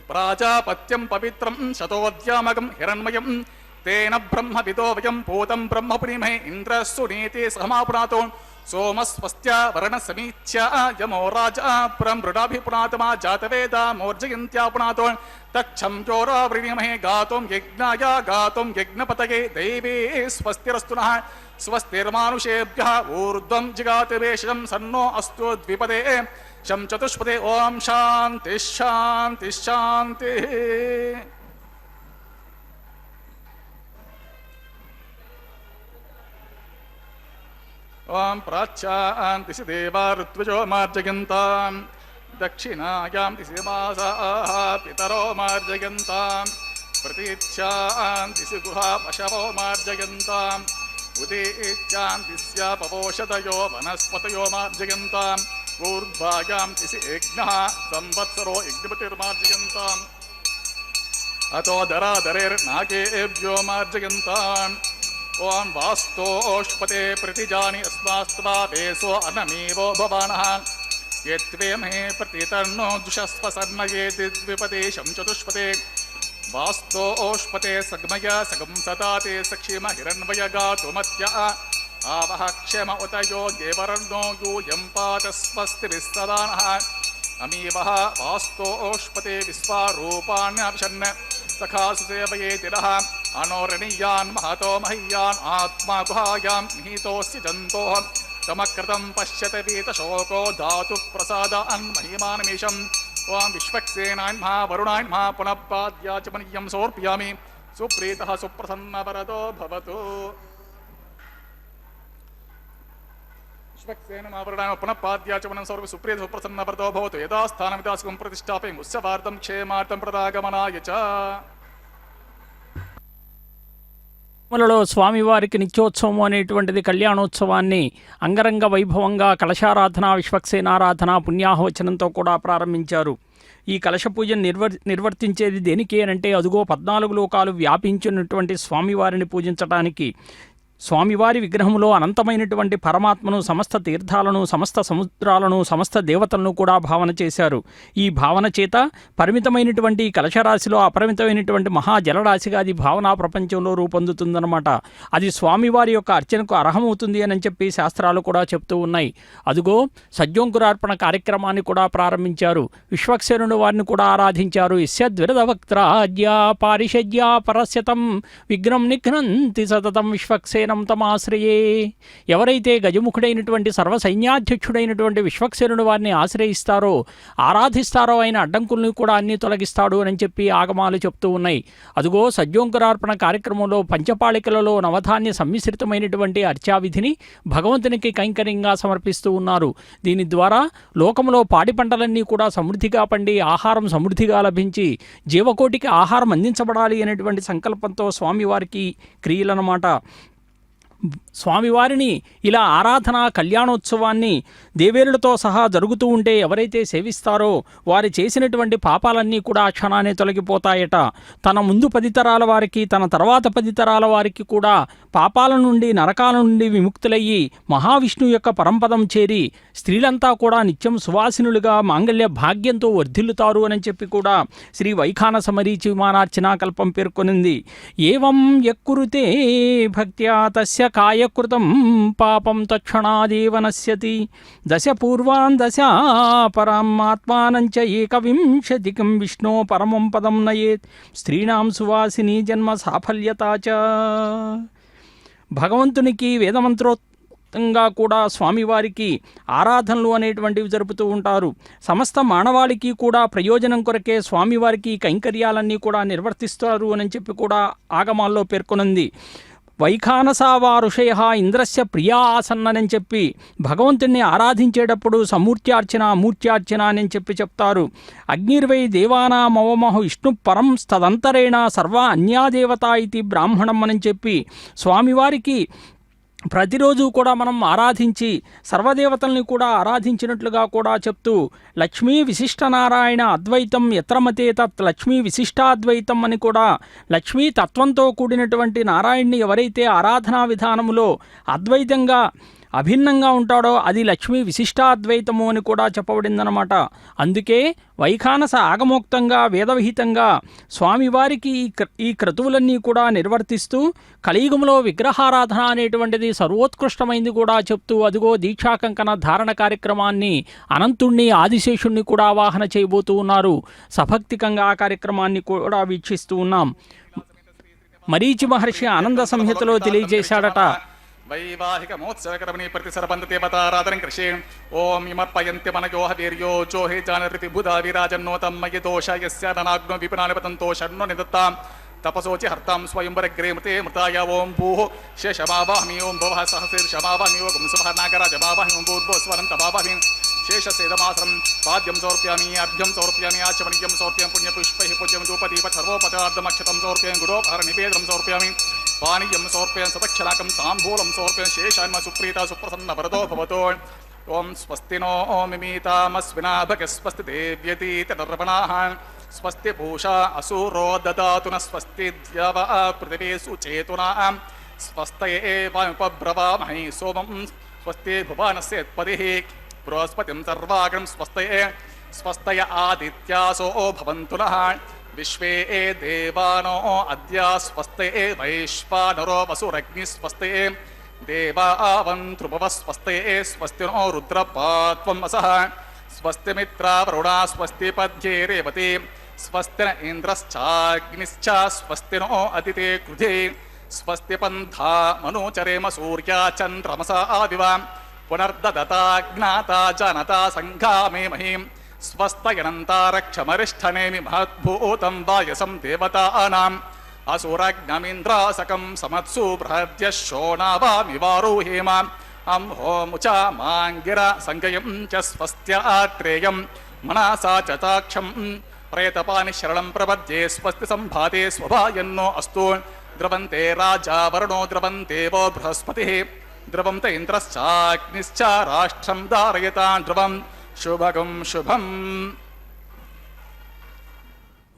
प्राजापत्यं पवित्रं शतोऽद्यामकं हिरण्मयं तेन ब्रह्मविदो वयं पूतं ब्रह्म पुनीमहे इन्द्रस्सुनीते सहमापुनातो सोमस्वस्त्या वर्णसमीच्या यमो राजा प्रमृडाभिपुनातमा जातवेदा मोर्जयन्त्या पुनातो तक्षं चोरावृणीमहे गातुं यज्ञाय गातुं यज्ञपतये दैवे स्वस्तिरस्तु नः स्वस्तिर्मानुषेभ्यः ऊर्ध्वं जिगातिवेशं सन्नो अस्तु द्विपदे शं चतुष्पदे ओम शान्तिः शान्तिः शान्तिः। ओम प्राच्यान्तिषि देवा ऋत्विजो मार्जयन्तां दक्षिणायां दिशि मासाः पितरो मार्जयन्तां प्रतीच्यान्तिषि गुहा पशवो मार्जयन्ताम् उदीच्यान्तिस्या पवोषधयो वनस्पतयो मार्जयन्ताम् ऊर्ध्वायां दिशि यज्ञः संवत्सरो यज्ञपतिर्मार्जयन्ताम् अतो दरादरेर्नागेभ्यो मार्जयन्ताम्। ओम वास्तोष्पते प्रतिजानि अस्मास्त्वा वेसो अनमीवो भवानः यत्वे महे प्रतितन्नो जुषस्व सर्मयेति द्विपदेशं चतुष्पते वास्तोष्पते सग्मय सगं सताते सक्षिम हिरण्मय गातुमत्य आवह क्षेम उतयो देवरन्नो यूयं पात स्वस्तिभिः सदा नः अमीवः वास्तोष्पते विश्वारूपाण्यभिषन् सखासु सेवयेति नः अनोरणीयान् महतो मह्यान् आत्मा गुहायां निहितोऽस्य जन्तोः तमकृतं पश्यत वीतशोको धातुः प्रसादान् महिमानमीशम् ओं विश्वक्सेनाय महा वरुणाय महा पुनः पाद्याचमनीयं समर्पयामि सुप्रीतः सुप्रसन्नवरदो भवतु। विश्वक्सेन महावरुणाय पुनः पाद्याचमनं समर्पयामि सुप्रीतः सुप्रसन्नवरदो भवतु। यदा स्थानमिदास्कं प्रतिष्ठापयामि उत्सवार्थं क्षेमार्थं प्रदागमनाय च। తిరుమలలో స్వామివారికి నిత్యోత్సవం అనేటువంటిది కళ్యాణోత్సవాన్ని అంగరంగ వైభవంగా కలశారాధన విశ్వక్సేనారాధన పుణ్యాహవచనంతో కూడా ప్రారంభించారు. ఈ కలశ పూజను నిర్వర్తించేది దేనికి అంటే అదుగో 14 లోకాలు వ్యాపించినటువంటి స్వామివారిని పూజించడానికి. స్వామివారి విగ్రహంలో అనంతమైనటువంటి పరమాత్మను, సమస్త తీర్థాలను, సమస్త సముద్రాలను, సమస్త దేవతలను కూడా భావన చేశారు. ఈ భావన చేత పరిమితమైనటువంటి కలశరాశిలో అపరిమితమైనటువంటి మహాజలరాశిగా అది భావనా ప్రపంచంలో రూపొందుతుందన్నమాట. అది స్వామివారి యొక్క అర్చనకు అర్హమవుతుంది అని చెప్పి శాస్త్రాలు కూడా చెప్తూ ఉన్నాయి. అదుగో సజ్జోంకురార్పణ కార్యక్రమాన్ని కూడా ప్రారంభించారు. విశ్వక్సేనుడు వారిని కూడా ఆరాధించారు. ఇస్యద్విరదవక్త్రాజ్యా పారిషజ్యా పరస్యతం విఘ్నం నిఘ్నంతి సతతం విశ్వక్సే తమాశ్రయే. ఎవరైతే గజముఖుడైనటువంటి సర్వసైన్యాధ్యక్షుడైనటువంటి విశ్వక్సేనుడు వారిని ఆశ్రయిస్తారో, ఆరాధిస్తారో ఆయన అడ్డంకుల్ని కూడా అన్ని తొలగిస్తాడు అని చెప్పి ఆగమాలు చెప్తూ ఉన్నాయి. అదుగో సజ్జోంకురార్పణ కార్యక్రమంలో పంచపాళికలలో నవధాన్య సమ్మిశ్రితమైనటువంటి అర్చావిధిని భగవంతునికి కైంకర్యంగా సమర్పిస్తూ ఉన్నారు. దీని ద్వారా లోకంలో పాడి పంటలన్నీ కూడా సమృద్ధిగా పండి ఆహారం సమృద్ధిగా లభించి జీవకోటికి ఆహారం అందించబడాలి అనేటువంటి సంకల్పంతో స్వామివారికి క్రియలన్నమాట. స్వామివారిని ఇలా ఆరాధన కళ్యాణోత్సవాన్ని దేవేరులతో సహా జరుగుతూ ఉంటే ఎవరైతే సేవిస్తారో వారు చేసినటువంటి పాపాలన్నీ కూడా క్షణాన్ని తొలగిపోతాయట. తన ముందు 10 తరాల వారికి, తన తర్వాత 10 తరాల వారికి కూడా పాపాల నుండి, నరకాల నుండి విముక్తులయ్యి మహావిష్ణువు యొక్క పరంపదం చేరి స్త్రీలంతా కూడా నిత్యం సువాసినులుగా మాంగళ్య భాగ్యంతో వర్ధిల్లుతారు అని చెప్పి కూడా శ్రీ వైఖానస మరీచి విమానార్చనా కల్పం పేర్కొనింది. ఏవం యక్కురుతే భక్త్యా తస్య కాయకృతం పాపం తక్షణాదేవ నశ్యతి దశ పూర్వాన్ దశ పరాం ఆత్మానంచ ఏకవింశతికం విష్ణో పరమం పదం నయేత్ స్త్రీణాం సువాసిని జన్మ సాఫల్యతాచ. భగవంతునికి వేదమంత్రోక్తంగా కూడా స్వామివారికి ఆరాధనలు అనేటువంటివి జరుపుతూ ఉంటారు. సమస్త మానవాళికి కూడా ప్రయోజనం కొరకే స్వామివారికి కైంకర్యాలన్నీ కూడా నిర్వర్తిస్తారు అని చెప్పి కూడా ఆగమాల్లో పేర్కొనుంది. వైఖానసావా ఋషయ ఇంద్రస్య ప్రియా ఆసన్నని చెప్పి భగవంతుణ్ణి ఆరాధించేటప్పుడు సమూర్త్యార్చన, అమూర్త్యార్చన అని చెప్పి చెప్తారు. అగ్నిర్వై దేవానామవమహు విష్ణు పరం తదంతరేణ సర్వ అన్యాదేవత ఇది బ్రాహ్మణం అని చెప్పి స్వామివారికి ప్రతిరోజు కూడా మనం ఆరాధించి సర్వదేవతల్ని కూడా ఆరాధించినట్లుగా కూడా చెప్తూ లక్ష్మీ విశిష్టనారాయణ అద్వైతం ఎత్రమతే తత్ లక్ష్మీ విశిష్టాద్వైతం అని కూడా లక్ష్మీ తత్వంతో కూడినటువంటి నారాయణ్ణి ఎవరైతే ఆరాధనా విధానములో అద్వైతంగా అభిన్నంగా ఉంటాడో అది లక్ష్మీ విశిష్టాద్వైతము అని కూడా చెప్పబడిందనమాట. అందుకే వైఖానస ఆగమోక్తంగా వేదవిహితంగా స్వామివారికి ఈ క్రతువులన్నీ కూడా నిర్వర్తిస్తూ కలియుగంలో విగ్రహారాధన అనేటువంటిది సర్వోత్కృష్టమైంది కూడా చెప్తూ అదిగో దీక్షాకంకణ ధారణ కార్యక్రమాన్ని అనంతుణ్ణి ఆదిశేషుణ్ణి కూడా ఆవాహన చేయబోతూ ఉన్నారు. సభక్తికంగా ఆ కార్యక్రమాన్ని కూడా వీక్షిస్తూ ఉన్నాం. మరీచి మహర్షి ఆనంద సంహితలో తెలియజేశాడట. వైవాహిక మోత్సవకరమణి ప్రతిసర్బంధదేవతారాధనం కృషి ఓం ఇమర్పయంతి మనయోహ వీర్యో జోహే జానృతి బుధా విరాజన్నోతం మయి దోష యస్య ననాగ్నో విపునాని పతంతో షణ్ణో నిదత్తాం తపసోచి హర్తాం స్వయంవరగ్రే మృతే మృతాయ ఓం భూః శేషమావాహమి ఓం భవః సహస్రశమావాహమి ఓం సుమః నాగరాజమావాహమి ఓం భూర్భువస్వరం తమావాహమి శేషసేదమాసరం పాద్యం సమర్పయామి అభ్యం సమర్పయామి ఆచమనీయం సమర్పయామి పుణ్యపుష్పైః పూజ్యం ధూపదీప సర్వోపచారార్థమక్షతం సమర్పయామి గురోపహర నివేదనం సమర్పయామి పానీయం సమర్పయామి సతక్షలాకం తాంబూలం సమర్పయామి శేషాన్మ సుప్రీత సుప్రసన్న వరదో భవతో. ఓం స్వస్తి నో మిమీతామస్వినాభగ స్వస్తి దేవ్యతీత నర్వణాః స్వస్తి పూషా అసూరో దదాతు న స్వస్తి ద్యవ పృథివీసు చేతునా స్వస్తయే వాయుపబ్రవామహై సోమం స్వస్తి భువనస్యేత్పదిః బృహస్పతిం సర్వాగం స్వస్తయే స్వస్తయ ఆదిత్యాసో భవంతు నః విశ్వే దేవానో అద్య స్వస్తయే వైశ్వానరో వసురగ్ని స్వస్తయే దేవావంతృభవ స్వస్తయే స్వస్తి నో రుద్రపాత్వం అసః స్వస్తి మిత్రావరుణా స్వస్తి పద్యే రేవతి స్వస్తి న ఇంద్రశ్చాగ్నిశ్చ స్వస్తి నో అదితే కృధే స్వస్తి పంథా మనోచరేమ సూర్యా చంద్రమసా ఆదివా పునర్దదతాజ్ఞాతా జనతా సంఘామే మహీం స్వస్తయనంతారక్షమరిష్ఠనేమి మహద్భూతం వాయసం దేవతానాం అసురగ్నమింద్రాసకం సమత్సు బృహద్య శోణావామివారోహేమ అంహోముచ మాంగిర సంగయం చ స్వస్త్యాత్రేయం మనసా చతాక్షం ప్రేతపాని శరణం ప్రపద్యే స్వస్తి సంభాతే స్వభాయన్నో అస్తు ద్రవంతే రాజా వరుణో ద్రవంతేవో బృహస్పతిః ద్రవం త ఇంద్రశ్చాగ్నిశ్చ రాష్ట్రం ధారయతాం ద్రవం శుభగం శుభం.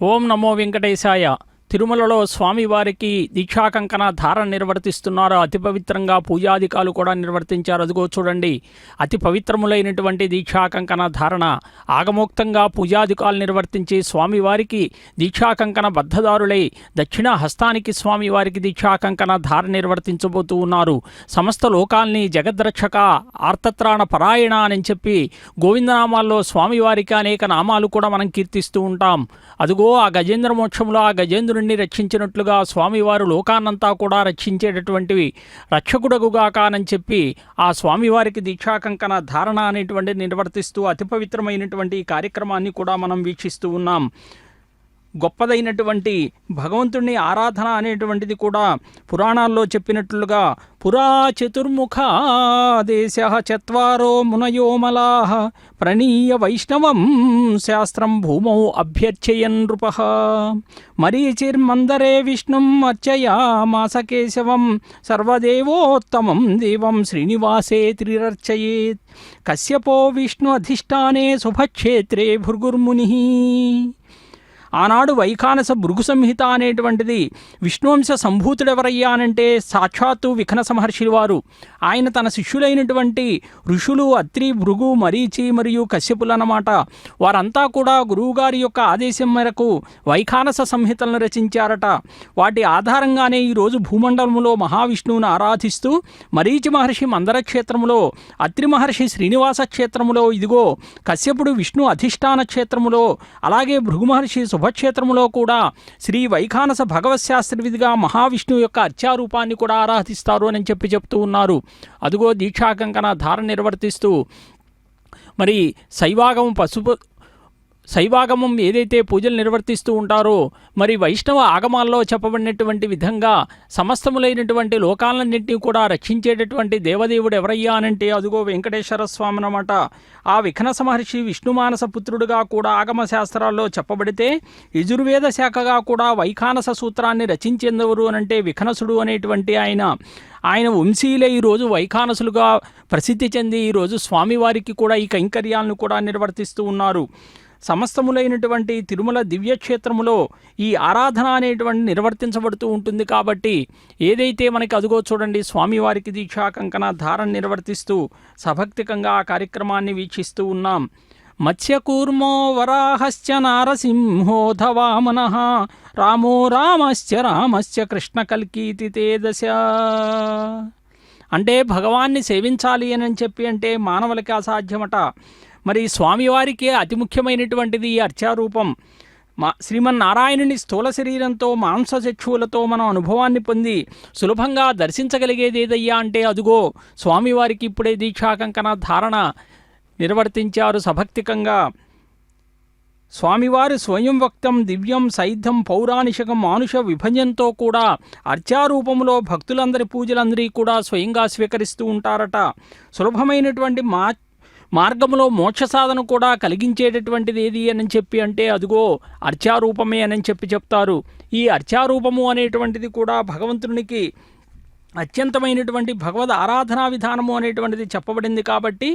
ఓం నమో వెంకటేశాయ. తిరుమలలో స్వామివారికి దీక్షాకంకణ ధారణ నిర్వర్తిస్తున్నారు. అతి పవిత్రంగా పూజాధికాలు కూడా నిర్వర్తించారు. అదిగో చూడండి, అతి పవిత్రములైనటువంటి దీక్షాకంకణ ధారణ ఆగమోక్తంగా పూజాధికాలు నిర్వర్తించి స్వామివారికి దీక్షాకంకణ బద్ధదారులై దక్షిణ హస్తానికి స్వామివారికి దీక్షాకంకణ ధారణ నిర్వర్తించబోతూ ఉన్నారు. సమస్త లోకాల్ని జగద్రక్షక ఆర్తత్రాణ పరాయణ అని చెప్పి గోవిందనామాల్లో స్వామివారికి అనేక నామాలు కూడా మనం కీర్తిస్తూ ఉంటాం. అదిగో ఆ గజేంద్ర మోక్షంలో ఆ గజేంద్రుడిని రక్షించినట్లుగా స్వామివారు లోకాన్నంతా కూడా రక్షించేటటువంటివి రక్షకుడగుగాకానని చెప్పి ఆ స్వామివారికి దీక్షాకంకణ ధారణ అనేటువంటిది నిర్వర్తిస్తూ అతి పవిత్రమైనటువంటి ఈ కార్యక్రమాన్ని కూడా మనం వీక్షిస్తూ ఉన్నాం. గొప్పదైనటువంటి భగవంతుణ్ణి ఆరాధన అనేటువంటిది కూడా పురాణాల్లో చెప్పినట్లుగా పురా చతుర్ముఖ దేశ చత్వారో మునయోమలా ప్రణీయ వైష్ణవం శాస్త్రం భూమౌ అభ్యర్చయన్ నృప మరీచిర్మందరే విష్ణుం అర్చయామాస కేశవం సర్వదేవోత్తమం దేవం శ్రీనివాసే త్రిరర్చయేత్ కశ్యపో విష్ణు అధిష్టానే శుభక్షేత్రే భృగుర్ముని. ఆనాడు వైఖానస భృగు సంహిత అనేటువంటిది విష్ణువంశ సంభూతుడెవరయ్యా అనంటే సాక్షాత్తు విఖనస మహర్షి వారు. ఆయన తన శిష్యులైనటువంటి ఋషులు అత్రి, భృగు, మరీచి మరియు కశ్యపులన్నమాట. వారంతా కూడా గురువుగారి యొక్క ఆదేశం మేరకు వైఖానస సంహితలను రచించారట. వాటి ఆధారంగానే ఈరోజు భూమండలంలో మహావిష్ణువును ఆరాధిస్తూ మరీచి మహర్షి మందర క్షేత్రములో, అత్రి మహర్షి శ్రీనివాస క్షేత్రములో, ఇదిగో కశ్యపుడు విష్ణు అధిష్టాన క్షేత్రములో, అలాగే భృగు మహర్షి శుభక్షేత్రములో కూడా శ్రీ వైఖానస భగవత్ శాస్త్ర విధిగా మహావిష్ణువు యొక్క అర్చారూపాన్ని కూడా ఆరాధిస్తారు అని చెప్తూ ఉన్నారు. అదిగో దీక్షాకంకణ ధారణ నిర్వర్తిస్తూ మరి శైవాగమం ఏదైతే పూజలు నిర్వర్తిస్తూ ఉంటారో మరి వైష్ణవ ఆగమాల్లో చెప్పబడినటువంటి విధంగా సమస్తములైనటువంటి లోకాలన్నింటినీ కూడా రక్షించేటటువంటి దేవదేవుడు ఎవరయ్యా అనంటే అదిగో వెంకటేశ్వర స్వామి అన్నమాట. ఆ విఖనస మహర్షి విష్ణుమానస పుత్రుడుగా కూడా ఆగమ శాస్త్రాల్లో చెప్పబడితే యజుర్వేద శాఖగా కూడా వైఖానస సూత్రాన్ని రచించేందెవరు అనంటే విఖనసుడు అనేటువంటి ఆయన వంశీయులే ఈరోజు వైఖానసులుగా ప్రసిద్ధి చెంది ఈరోజు స్వామివారికి కూడా ఈ కైంకర్యాలను కూడా నిర్వర్తిస్తూ ఉన్నారు. సమస్తములైనటువంటి తిరుమల దివ్యక్షేత్రములో ఈ ఆరాధన అనేటువంటి నిర్వర్తించబడుతూ ఉంటుంది. కాబట్టి ఏదైతే మనకి అదుగో చూడండి స్వామివారికి దీక్షాకంకణ ధారణ నిర్వర్తిస్తూ సభక్తికంగా ఆ కార్యక్రమాన్ని వీక్షిస్తూ ఉన్నాం. మత్స్యకూర్మో వరాహశ్చ నారసింహోధ వామనః రామో రామశ్చ కృష్ణ కల్కీతి తే దశ. అంటే భగవాన్ని సేవించాలి అని చెప్పి అంటే మానవులకి అసాధ్యమట. మరి స్వామివారికి అతి ముఖ్యమైనటువంటిది ఈ అర్చారూపం. శ్రీమన్నారాయణుని స్థూల శరీరంతో మాంసచక్షువులతో మనం అనుభవాన్ని పొంది సులభంగా దర్శించగలిగేది ఏదయ్యా అంటే అదుగో స్వామివారికి ఇప్పుడే దీక్షాకంకణ ధారణ నిర్వర్తించారు సభక్తికంగా. స్వామివారు స్వయం వక్తం దివ్యం సైద్ధం పౌరాణిషకం మానుష విభజంతో కూడా అర్చారూపంలో భక్తులందరి పూజలందరి కూడా స్వయంగా స్వీకరిస్తూ ఉంటారట. సులభమైనటువంటి మార్గంలో మోక్ష సాధన కూడా కలిగించేటటువంటిది ఏది అని చెప్పి అంటే అదిగో అర్చారూపమే అని చెప్తారు. ఈ అర్చారూపము అనేటువంటిది కూడా భగవంతునికి అత్యంతమైనటువంటి భగవద్ ఆరాధనా విధానము అనేటువంటిది చెప్పబడింది. కాబట్టి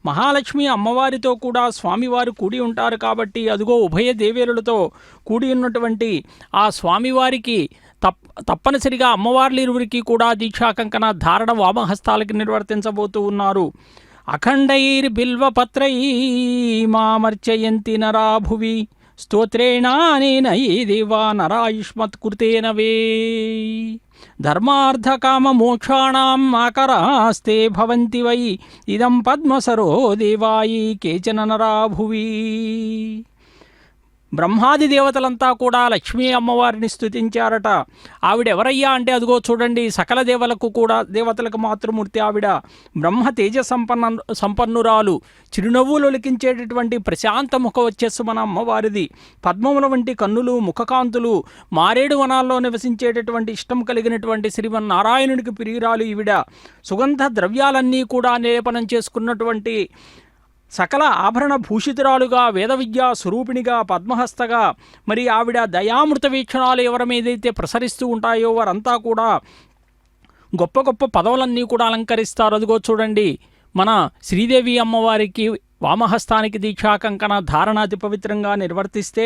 మహాలక్ష్మి అమ్మవారితో కూడా స్వామివారు కూడి ఉంటారు. కాబట్టి అదిగో ఉభయ దేవేరులతో కూడి ఉన్నటువంటి ఆ స్వామివారికి తప్పనిసరిగా అమ్మవార్లిరువురికి కూడా దీక్షాకంకణ ధారణ వామహస్తాలకి నిర్వర్తించబోతూ ఉన్నారు. అఖండైర్బిల్వపత్రై మామర్చయంతి నరా భువి స్తోత్రేణానేన ఏ దేవా నరాయుష్మత్కృతేన వే ధర్మార్థకామమోక్షాణం ఆకరాస్తే భవంతి వై ఇదం పద్మసరో దేవాయి కేచన నరా భువి. బ్రహ్మాది దేవతలంతా కూడా లక్ష్మీ అమ్మవారిని స్తుతించారట. ఆవిడెవరయ్యా అంటే అదిగో చూడండి సకల దేవతలకు మాతృమూర్తి ఆవిడ. బ్రహ్మ తేజ సంపన్నురాలు, చిరునవ్వులు ఒలికించేటటువంటి ప్రశాంత ముఖ వచ్చస్సు మన అమ్మవారిది. పద్మముల వంటి కన్నులు, ముఖకాంతులు, మారేడు వనాల్లో నివసించేటటువంటి ఇష్టం కలిగినటువంటి శ్రీమన్నారాయణుడికి ప్రియురాలు ఈవిడ. సుగంధ ద్రవ్యాలన్నీ కూడా నిలేపనం చేసుకున్నటువంటి సకల ఆభరణ భూషితురాలుగా, వేద విద్యా స్వరూపిణిగా, పద్మహస్తగా, మరి ఆవిడ దయామృత వీక్షణాలు ఎవరి మీదైతే ప్రసరిస్తూ ఉంటాయో వారంతా కూడా గొప్ప గొప్ప పదవులన్నీ కూడా అలంకరిస్తారు. అదిగో చూడండి మన శ్రీదేవి అమ్మవారికి వామహస్తానికి దీక్షా కంకణ ధారణ అతి పవిత్రంగా నిర్వర్తిస్తే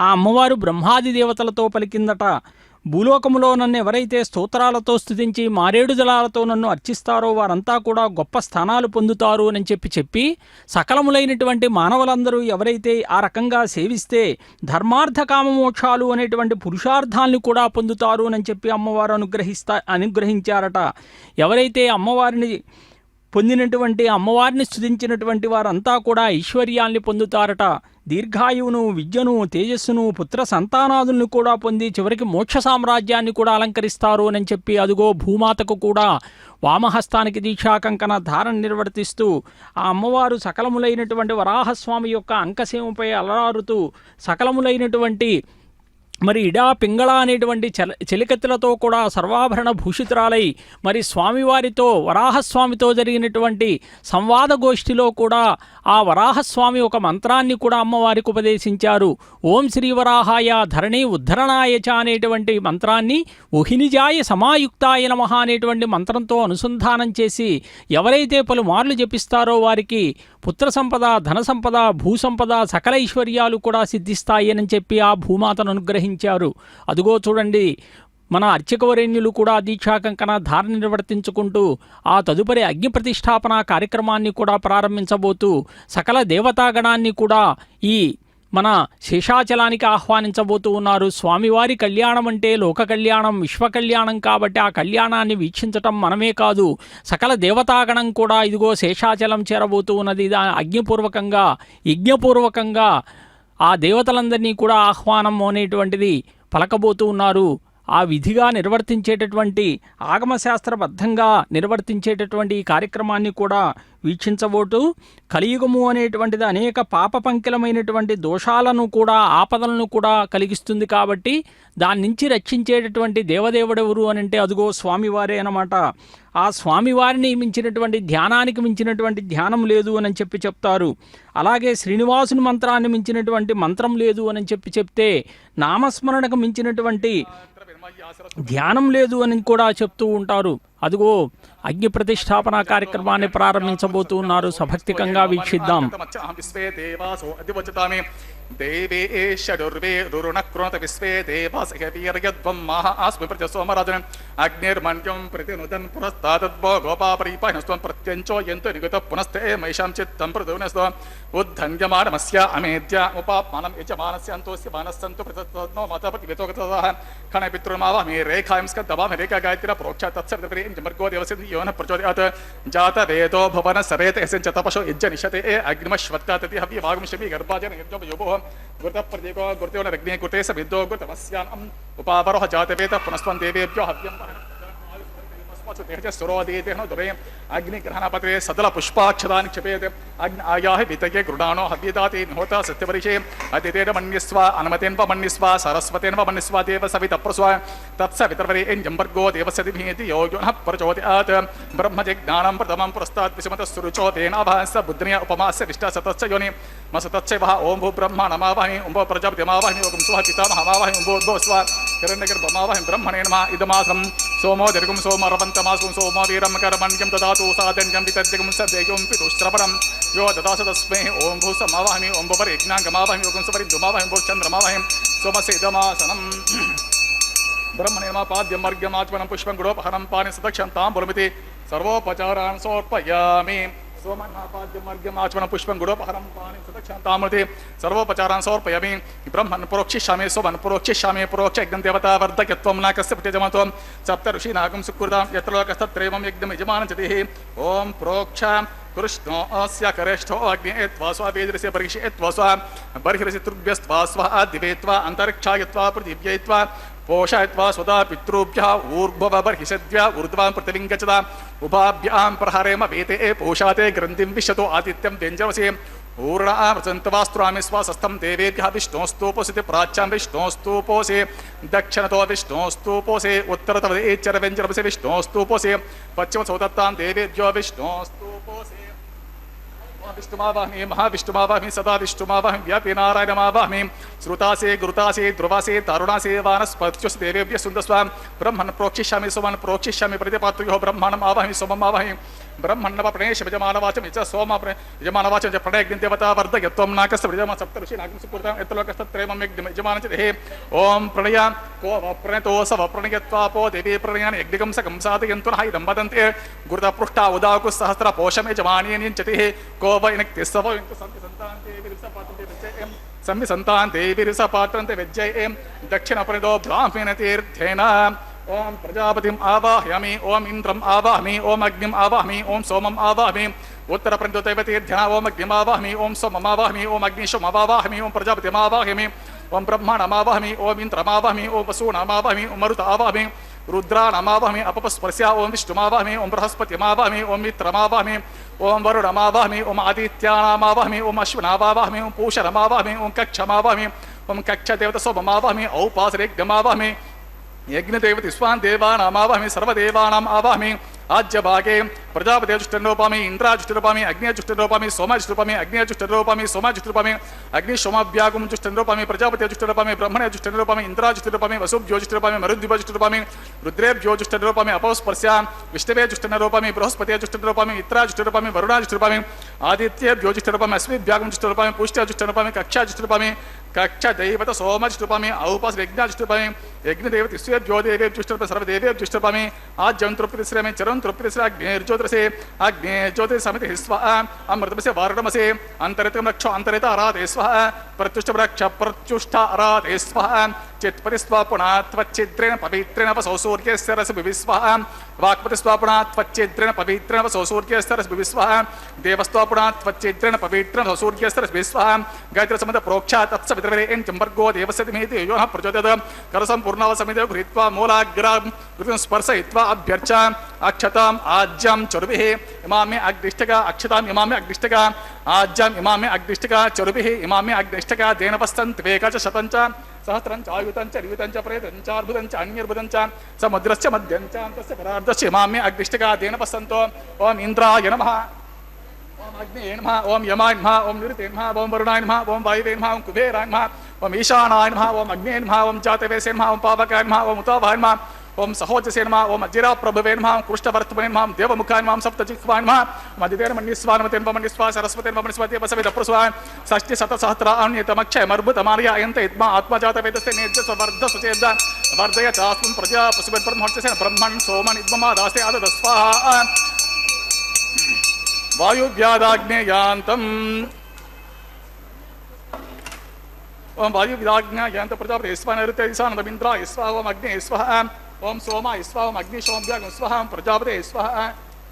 ఆ అమ్మవారు బ్రహ్మాది దేవతలతో పలికిందట. భూలోకములో నన్ను ఎవరైతే స్తోత్రాలతో స్తుతించి మారేడు దళాలతో నన్ను అర్చిస్తారో వారంతా కూడా గొప్ప స్థానాలు పొందుతారు అని చెప్పి సకలములైనటువంటి మానవులందరూ ఎవరైతే ఆ రకంగా సేవిస్తే ధర్మార్థ కామమోక్షాలు అనేటువంటి పురుషార్థాలను కూడా పొందుతారు అని చెప్పి అమ్మవారు అనుగ్రహించారట. ఎవరైతే అమ్మవారిని పొందినటువంటి అమ్మవారిని స్తుతించినటువంటి వారంతా కూడా ఐశ్వర్యాల్ని పొందుతారట. దీర్ఘాయువును, విద్యను, తేజస్సును, పుత్ర సంతానాదులను కూడా పొంది చివరికి మోక్ష సామ్రాజ్యాన్ని కూడా అలంకరిస్తారు అని చెప్పి అదుగో భూమాతకు కూడా వామహస్తానికి దీక్షా కంకణ ధారణ నిర్వర్తిస్తూ ఆ అమ్మవారు సకలములైనటువంటి వరాహస్వామి యొక్క అంకసేమపై అలరారుతూ సకలములైనటువంటి మరి ఇడా పింగళ అనేటువంటి చెలికత్తులతో కూడా సర్వాభరణ భూషితురాలై మరి స్వామివారితో వరాహస్వామితో జరిగినటువంటి సంవాద గోష్ఠిలో కూడా ఆ వరాహస్వామి ఒక మంత్రాన్ని కూడా అమ్మవారికి ఉపదేశించారు. ఓం శ్రీ వరాహాయ ధరణి ఉద్ధరణాయ చ అనేటువంటి మంత్రాన్ని ఉహినిజాయ సమాయుక్తాయ నమః అనేటువంటి మంత్రంతో అనుసంధానం చేసి ఎవరైతే పలుమార్లు జపిస్తారో వారికి పుత్ర సంపద, ధన సంపద, భూసంపద, సకల ఐశ్వర్యాలు కూడా సిద్ధిస్తాయి అని చెప్పి ఆ భూమాతను అనుగ్రహించారు. అదుగో చూడండి, మన అర్చకవరేణ్యులు కూడా దీక్షా కంకణ ధారణ నిర్వర్తించుకుంటూ ఆ తదుపరి అగ్ని ప్రతిష్టాపన కార్యక్రమాన్ని కూడా ప్రారంభించబోతూ సకల దేవతాగణాన్ని కూడా ఈ మన శేషాచలానికి ఆహ్వానించబోతూ ఉన్నారు. స్వామివారి కళ్యాణం అంటే లోక కళ్యాణం, విశ్వ కళ్యాణం కాబట్టి ఆ కళ్యాణాన్ని వీక్షించటం మనమే కాదు సకల దేవతాగణం కూడా ఇదిగో శేషాచలం చేరబోతూ ఉన్నది. అగ్నిపూర్వకంగా యజ్ఞపూర్వకంగా ఆ దేవతలందరినీ కూడా ఆహ్వానం అనేటువంటిది పలకబోతూ ఉన్నారు. ఆ విధిగా నిర్వర్తించేటటువంటి ఆగమశాస్త్రబద్ధంగా నిర్వర్తించేటటువంటి ఈ కార్యక్రమాన్ని కూడా వీక్షించబోతూ కలియుగము అనేటువంటిది అనేక పాపపంకిలమైనటువంటి దోషాలను కూడా ఆపదలను కూడా కలిగిస్తుంది కాబట్టి దాని నుంచి రక్షించేటటువంటి దేవదేవుడెవరు అని అంటే అదుగో స్వామివారే అన్నమాట. ఆ స్వామివారిని మించినటువంటి ధ్యానానికి మించినటువంటి ధ్యానం లేదు అని చెప్తారు. అలాగే శ్రీనివాసుని మంత్రాన్ని మించినటువంటి మంత్రం లేదు అని చెప్తే నామస్మరణకు మించినటువంటి ధ్యానం లేదు అని కూడా చెప్తూ ఉంటారు. అదిగో అగ్ని ప్రతిష్టాపన కార్యక్రమాన్ని ప్రారంభించబోతూ ఉన్నారు. సభక్తికంగా వీక్షిద్దాం. దేవే షడుర్వే రురుణక్రోత విశ్వే దేవాసహవీర్యద్వం మహా ఆస్మి ప్రజసోమరాజనం అగ్నిర్మణ్యం ప్రతినుదన్ పునస్తాదద్భో గోపాపరీపహనస్వం ప్రత్యంచో ఎంతో నిగత పునస్తే మహిషాం చిత్తం ప్రదూనస్వం ఉద్ధన్యమానమస్య అమేద్య ఉపామానం యజమానస్య అంతోస్య మానస్సంతు ప్రతత్నో మతపతి వితోగతః ఖణపితృమావామి రేఖాయం స్కందవామి రేఖా గాయత్ర ప్రోక్ష తత్సర్వప్రియం జమర్గో దేవసిద్ధి యోన ప్రచోదయాత్ జాత వేదో భవన సరేత యస్య తపశో యజ్జ నిషతే అగ్నిమశ్వత్తాతతి హవ్య వాగమిషమి గర్భాజన యజ్జ యోగో గురుత ప్రదేగో గురుతేవ రగ్నే గురుతే సవిద్దో గురుతవస్యాం ఉపావరోహ జాతవేత పునస్వం దేవేభ్యో హవ్యం अग्निग्रहणपत्रे सदल पुष्पाक्षदानि क्षपेत् अग्नि आयाहि वितये गृणानो हव्यदाते निहोता सत्यपरिषे अतितेन मन्यस्व अनुमतेन्व मन्यस्व सरस्वतेन्व मन्यस्व देव सवितप्रस्व तत्सवितर्वरे जम्बर्गो देवसदिभिति योगिनः प्रचोदयात् ब्रह्मजिज्ञानं प्रथमं पुरस्तात् विषमतस्सुरुचो तेनाभास बुद्ध्या उपमास्य विष्टासतश्च योनि मसतश्चैव ओं भू ब्रह्म नमावाहि ओं भो प्रजापतिमावाहि ओं स्वः पितामहमावाहि ओं भो उद्भवस्व हिरण्यगर्भमावाहि ब्रह्मणे नमः इदमासं सोमो दीर्घं सोमरवन्तमासं सोमो वीरं कर्मण्यं ददातु साधन्यं वितद्यगं सद्यगं पितुश्रवणं यो ददास तस्मै ओं भूसमावाहमि ओं भवरिज्ञाङ्गमावाहमि ओं स्वरिन्दुमावाहमि भो चन्द्रमावाहं सोमस्य इदमासनं ब्रह्मणे नमः पाद्यं मर्घ्यमाचमनं पुष्पं गुडोपहरं पाणि सदक्षन्तां बुलमिति सर्वोपचारान् समर्पयामि सोमन्नापाद्यमर्घ्यमाचमनं पुष्पं गुडोपहरं पाणि सदक्षन्तामृति सर्वोपचारान् समर्पयामि ब्रह्मन् प्रोक्षिष्यामि सोमन् प्रोक्षिष्यामि प्रोक्ष यज्ञं देवता वर्धकत्वं न कस्य प्रत्यजमत्वं सप्त ऋषीनागं सुकृतां यत्र लोकस्तत्रैवं यज्ञं यजमानं चतिः ओं प्रोक्ष कृष्णो अस्य करेष्ठो अग्ने त्वा स्वावेद्रस्य बर्हिषेत्वा स्वा बर्हिरसि तुभ्यस्त्वा स्वा दिवेत्वा अन्तरिक्षायत्वा पृथिव्यैत्वा पोषयत्वा स्वदा पितृभ्यः ऊर्ध्वबर्हिषद्भ्य ऊर्ध्वां पृथिवीं गच्छता उभाभ्यां प्रहरेम वेते पोषाते ग्रन्थिं विशतो आदित्यं व्यञ्जवसे ऊर्णामृतन्तवास्त्रामि स्वासस्थं देवेभ्यः विष्णोस्तूपोषिते प्राच्यां विष्णोस्तूपोषे दक्षिणतो विष्णोस्तूपोषे उत्तरतवदेच्चरव्यञ्जनवसे विष्णोस्तूपोषे पश्चिमसोदत्तां देवेभ्यो विष्णोस्तूपोषे विष्णुमावाहमि महाविष्णुमावाहमि सदा विष्णुमावाहमि व्यापी नारायणमावाहमि श्रुतासे गुरुतासे ध्रुवासे तारुणासे वानस्पत्योऽसि देवेभ्यः सुन्दस्वां ब्रह्मन् प्रोक्षिष्यामि सोमन् प्रोक्षिष्यामि प्रतिपात्र्यो ब्रह्माणम् आवाहमि सोमम् आवाहमि ब्रह्मण्णव प्रणेश यजमानवाचम च सोम यजमानवाचम च प्रणयग्नि देवता वर्धयत्वं नाकस्य यजमान सप्तऋषि नागं सुपूर्तं यत्लोकस्तत्रयमं यजमान च देहे ओम प्रणय को प्रणतो सव प्रणयत्वापो देवी प्रणयान यज्ञकं सकं साधयन्तु नः इदं वदन्ते गुरुता पृष्ठा उदाकु सहस्र पोषमे यजमानेन को वैनक्ति सव सन्ति संतान्ते विरसपातन्ते विजयं सम्मि संतान्ते विरसपातन्ते विजयं दक्षिणपरिदो ब्राह्मण तीर्थेन ओम प्रजापतिम आवाहयामि ओम इंद्रम आवाहयामि ओम अग्निम आवाहयामि ओम सोमम आवाहयामि उत्तर प्रत्यतीर्थेन ओम अग्निम आवाहयामि ओम सोमम आवाहयामि ओम अग्निशोम आवाहयामि ओम प्रजापतिम आवाहयामि ओम ब्रह्माणम आवाहयामि ओम इंद्रम आवाहयामि ओम वसूनाम आवाहयामि ओम मरुत आवाहयामि रुद्राणाम आवाहयामि अपस्पर्श्या ओम विष्णुम आवाहयामि ओम बृहस्पतिम आवाहयामि ओम मित्रम आवाहयामि ओम वरुणम आवाहयामि ओम आदित्यानाम आवाहयामि ओम अश्विनाम आवाहयामि ओम पूषणम आवाहयामि ओम कक्षम आवाहयामि ओम कक्षदेवता सोमम आवाहयामि औपासरेग्यम आवाहयामि यज्ञदेवति स्वान् देवानाम् आवाहयामि सर्वदेवानाम् आवाहयामि आज्यभागे प्रजापतिजुष्टरूपामि इंद्राजुष्टरूपामि अग्निजुष्टरूपामि सोमजुष्टरूपामि अग्निजुष्टरूपामि सोमजुष्टरूपामि अग्निशोमाभ्यागुं जुष्टरूपामि प्रजापतिजुष्टरूपामि ब्रह्मणजुष्टरूपामि इंद्राजुष्टरूपामि वसुभ्योजुष्टरूपामि मरुद्भिर्जुष्टरूपामि रुद्रेभ्योजुष्टरूपामि अपस्पर्श्या विष्णवेजुष्टरूपामि बृहस्पतिजुष्टरूपामि मित्राजुष्टरूपामि वरुणाजुष्टरूपामि आदित्येभ्योजुष्टरूपामि अश्विभ्यागुं जुष्टरूपामि पुष्ट्याजुष्टरूपामि कक्षाजुष्टरूपामि कक्षदैवत सोमजुष्टरूपामि औपासयज्ञाजुष्टरूपामि यज्ञदेवति स्वेभ्योदेवेभ्युष्टरूपामि सर्वदेवेभ्युष्टरूपामि आज्यन्तृप्तिश्रेमे चरन्तृप्तिश्रे अग्नेर्ज्योतिषे अग्नेर्ज्योतिषसमितिः स्वाहा अमृतमसे वारुणमसे अन्तरितं रक्षो अन्तरित आराधे स्वाहा प्रत्युष्टवृक्ष प्रत्युष्ट आराधे स्वाहा चित्पतिस्वापुणा त्वच्चिद्रेण पवित्रेण वसौ सूर्यस्य रसभिः स्वाहा वाक्पतिस्वापुणा त्वच्चिद्रेण पवित्रेण वसौ सूर्यस्य रसभिः स्वाहा देवस्वापुणा त्वच्चिद्रेण पवित्रेण वसौ सूर्यस्य रसभिः स्वाहा गायत्रीसमित प्रोक्षा तत्सवितर्वरेण चम्बर्गो देवस्य धीमहि यो नः प्रचोदयात् करसम्पूर्णावसमितो गृहीत्वा मूलाग्रां कृतं स्पर्शयित्वा अभ्यर्च अक्षताम् आज्यां चरुभिः इमामे अग्निष्टका अक्षताम् इमामे अग्निष्टका आज्याम् इमामे अग्निष्टका चरुभिः इमामे अग्निष्टका देनपस्तन्त्वेका च शतं च सहस्रं च आयुतं च रियुतं च प्रेतं च अर्बुदं च अन्यर्बुदं च समुद्रस्य मध्यं च अन्तस्य परार्धस्य इमामे अग्निष्टका देनपस्तन्तो ओम इंद्राय नमः ओम अग्ने नमः ओम यमाय नमः ओम निरुते नमः ओम वरुणाय नमः ओम वायुवे नमः ओम कुबेराय नमः ओम ईशानाय नमः ओम अग्ने नमः ओम जातवेसे नमः ओम पावकाय नमः ओम उतावाय नमः ओम सहोजसे नमः ओम अजिरा प्रभवे नमः ओम कृष्णवर्तमने नमः ओम देवमुखाय नमः ओम सप्तजिह्वाय नमः ओम अदितेन मन्यस्वानमतेन मन्यस्वा सरस्वतेन मन्यस्वाते वसवित प्रसवा षष्टि शतसहस्राण्यतमक्षयमर्भुतमार्य अयन्त इद्मा आत्मजातवेदस्य नेज्य वर्ध सुचेद वर्धय चास्मं प्रजा पशुब्रह्मणस्य ब्रह्मन् सोमन् इद्ममादास्ते आदस्वाहा वायुव्यादाग्नेयान्तम् ओम वायुव्यादाग्नेयान्त प्रजापते स्वाहा नृते ईशानमिन्द्राय स्वाहा ओम अग्ने स्वाहा ओम सोमाय स्वाहा ओम अग्निशोमभ्यागं स्वाहा ओम प्रजापते स्वाहा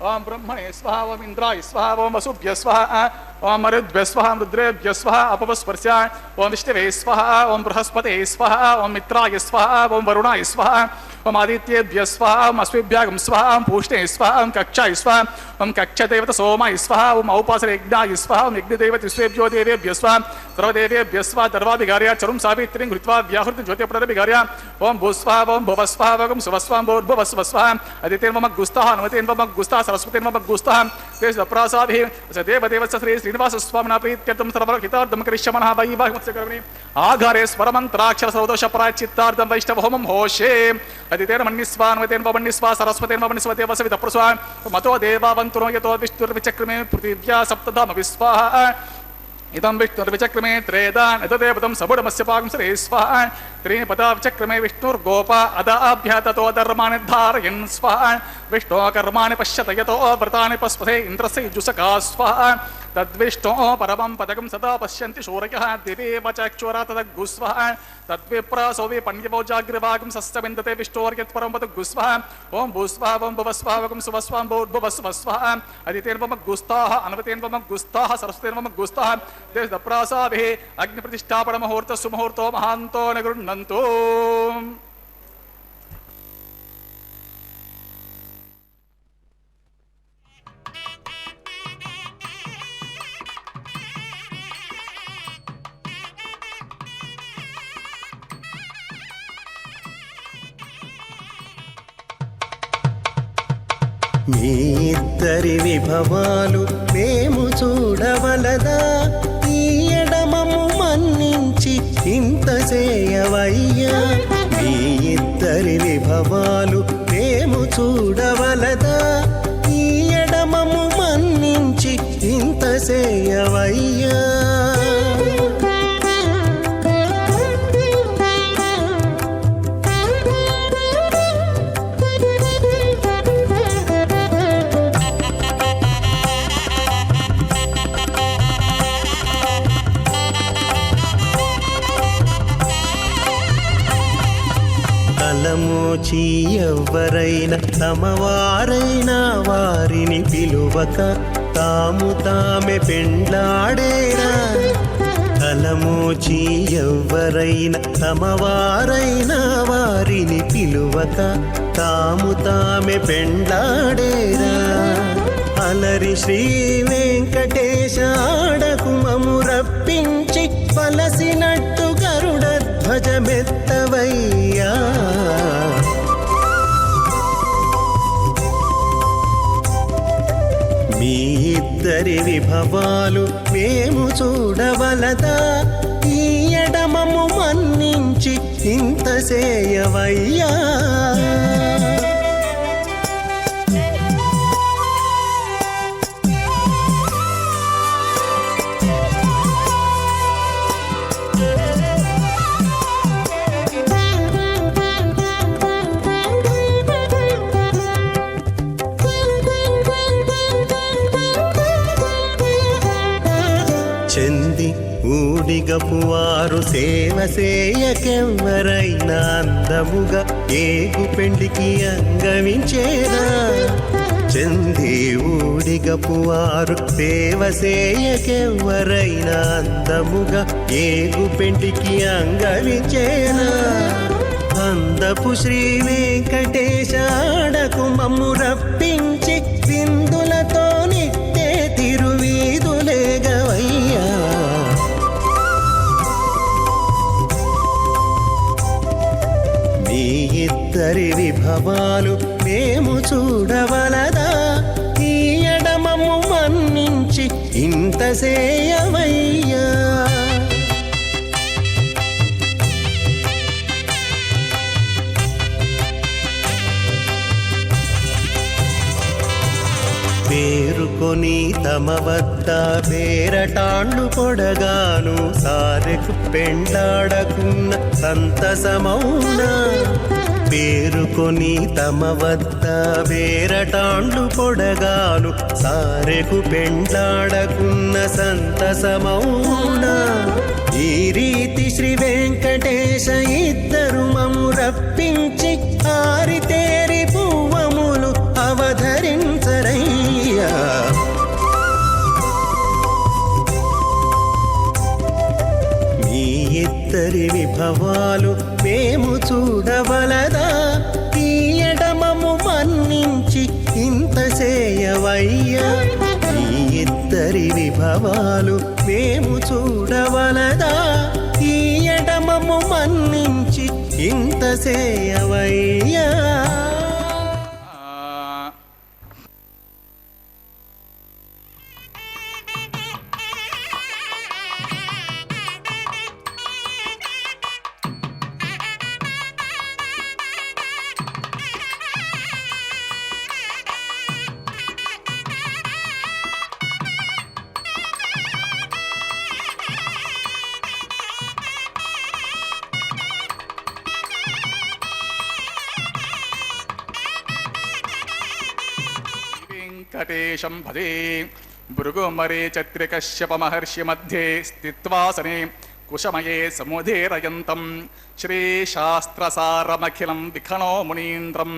ओम ब्रह्मणे स्वाहा ओम इंद्राय स्वाहा ओम वसुभ्य स्वाहा ओम मरुद्भ्य स्वाहा रुद्रेभ्य स्वाहा अपस्पर्श्या ओम विष्णवे स्वाहा ओम बृहस्पते स्वाहा ओम मित्राय स्वाहा ओम वरुणाय स्वाहा ओम आदित्येभ्य स्वाहा ओम अश्विभ्यागं स्वाहा ओम पूष्णे स्वाहा ओम कक्षाय स्वाहा ओम कक्षदेवत सोमाय स्वाहा ओम औपासरेज्ञाय स्वाहा ओम यज्ञदेवत स्वेभ्यो देवेभ्य स्वाहा सर्वदेवेभ्य स्वाहा दर्वाभिगार्या चरुं सावित्रीं घृत्वा व्याहृतं ज्योतिप्रदभिगार्या ओम भूस्वाहा ओम भुवस्वाहा ओम सुवस्वाहा भूर्भुवस्वाहा अदितेन मम गुस्ताः अनुमतेन मम गुस्ताः सरस्वतेन मम गुस्ताः तेज प्रसादिः स देवदेवस्य श्री श्रीनिवास स्वामिना प्रीत्यर्थं सर्वहितार्थं करिष्यामः वैवाहिकस्य कर्मणि आघारे स्वरमन्त्राक्षर सर्वदोष प्रायश्चित्तार्थं वैष्णव होमं होषे अदितेन मन्यस्वा अनुमतेन मन्यस्वा सरस्वतेन मन्यस्वा देवस्य प्रसवा मतो देवावन्तुनो यतो विष्णुर्विचक्रमे पृथिव्या सप्तधाम विस्वाहा इदं विष्णुर्विचक्रमे त्रेदान तदेवतं सबुडमस्य पाकं श्री स्वाहा त्रीणि पदा विचक्रमे विष्णुर्गोपा अदाभ्य ततो धर्माणि धारयन् स्वाहा विष्णो कर्माणि पश्यत यतो व्रतानि पस्पथे इन्द्रस्य युजुषका स्वाहा तद्विष्णो परमं पदकं सदा पश्यन्ति शूरयः दिवेव चक्षुरा तदग्गुस्वाहा तद्विप्रासोऽपि पण्यवो जाग्रवागं सस्यविन्दते विष्णोर्यत्परं पदग्गुस्वाहा ओम भूस्वाहा ओम भुवस्वाहा ओम सुवस्वाहा ओम भूर्भुवस्वाहा अदितेन मम गुस्ताः अनुमतेन मम गुस्ताः सरस्वतेन मम गुस्ताः देशप्रसादिः अग्निप्रतिष्ठापन मुहूर्तः सुमुहूर्तो महान्तो न गृह्णन्तु మీ ఇద్దరి విభవాలు మేము చూడవలదా ఈ ఎడమము మన్నించి ఇంత చేయవయ్యా మీ ఇద్దరి విభవాలు మేము చూడవలదా ఈ ఎడమము ఎవ్వరైనా తమవారైనా వారిని పిలువక తాము తామే పెండ్లాడేరా. తలమోచి ఎవ్వరైనా తమవారైనా వారిని పిలువక తాము తామే పెండ్లాడేరా. అలరి శ్రీ వెంకటేశ ఆడకుమము రప్పించి వలసినట్టు గరుడ ధ్వజమెత్తవయ్యా. మీ ఇద్దరి విభవాలు మేము చూడవలదా, ఈ ఎడమము మన్నించి ఇంత సేయవయ్యా. చెంది ఊడిగపువారు సేవ సేయకెవ్వరైనా అందముగా ఏగు పెండికి అంగవించేదా. చెంది ఊడిగపువారు సేవ సేయకెవ్వరైనా అందముగా ఏగు పెండికి అంగవించేదా. అందపు శ్రీ వెంకటేశ ఆడకు మమ్ము రప్పించి విందులతో నిట్టే తిరువీధులేగవయ్యా. మీ ఇద్దరి విభవాలు మేము చూడవలదా, ఈ ఎడమము మన్నించి ఇంత సేయవయ్యా. పేరుకొని తమ వద్ద పేరటాండ్లు పొడగాను సారెకు పెండాడకున్న సంతసమౌనా. పేరుకొని తమ వద్ద పేరటాండ్లు పొడగాను సారెకు పెండాడకున్న సంతసమౌనా. ఈ రీతి శ్రీ వెంకటేశ ఇద్దరు మము రప్పించి ఆరితేరి పువ్వములు అవధరించరయ్యా. మీ ఇద్దరి విభవాలు మేము చూడవలదా, ఈ ఎడమము మన్నించి ఇంత సేయవయ్యా. మీ ఇద్దరి విభవాలు మేము చూడవలదా, ఈ ఎడమము మన్నించి ఇంత సేయవయ్యా. వెంకటేశం భజే భృగుమరే చత్రికశ్యప మహర్షి మధ్యే స్థిత్వాసనే కుశమయే సముదీరయంతం శ్రీశాస్త్రసారమఖిలం విఖనో మునీంద్రం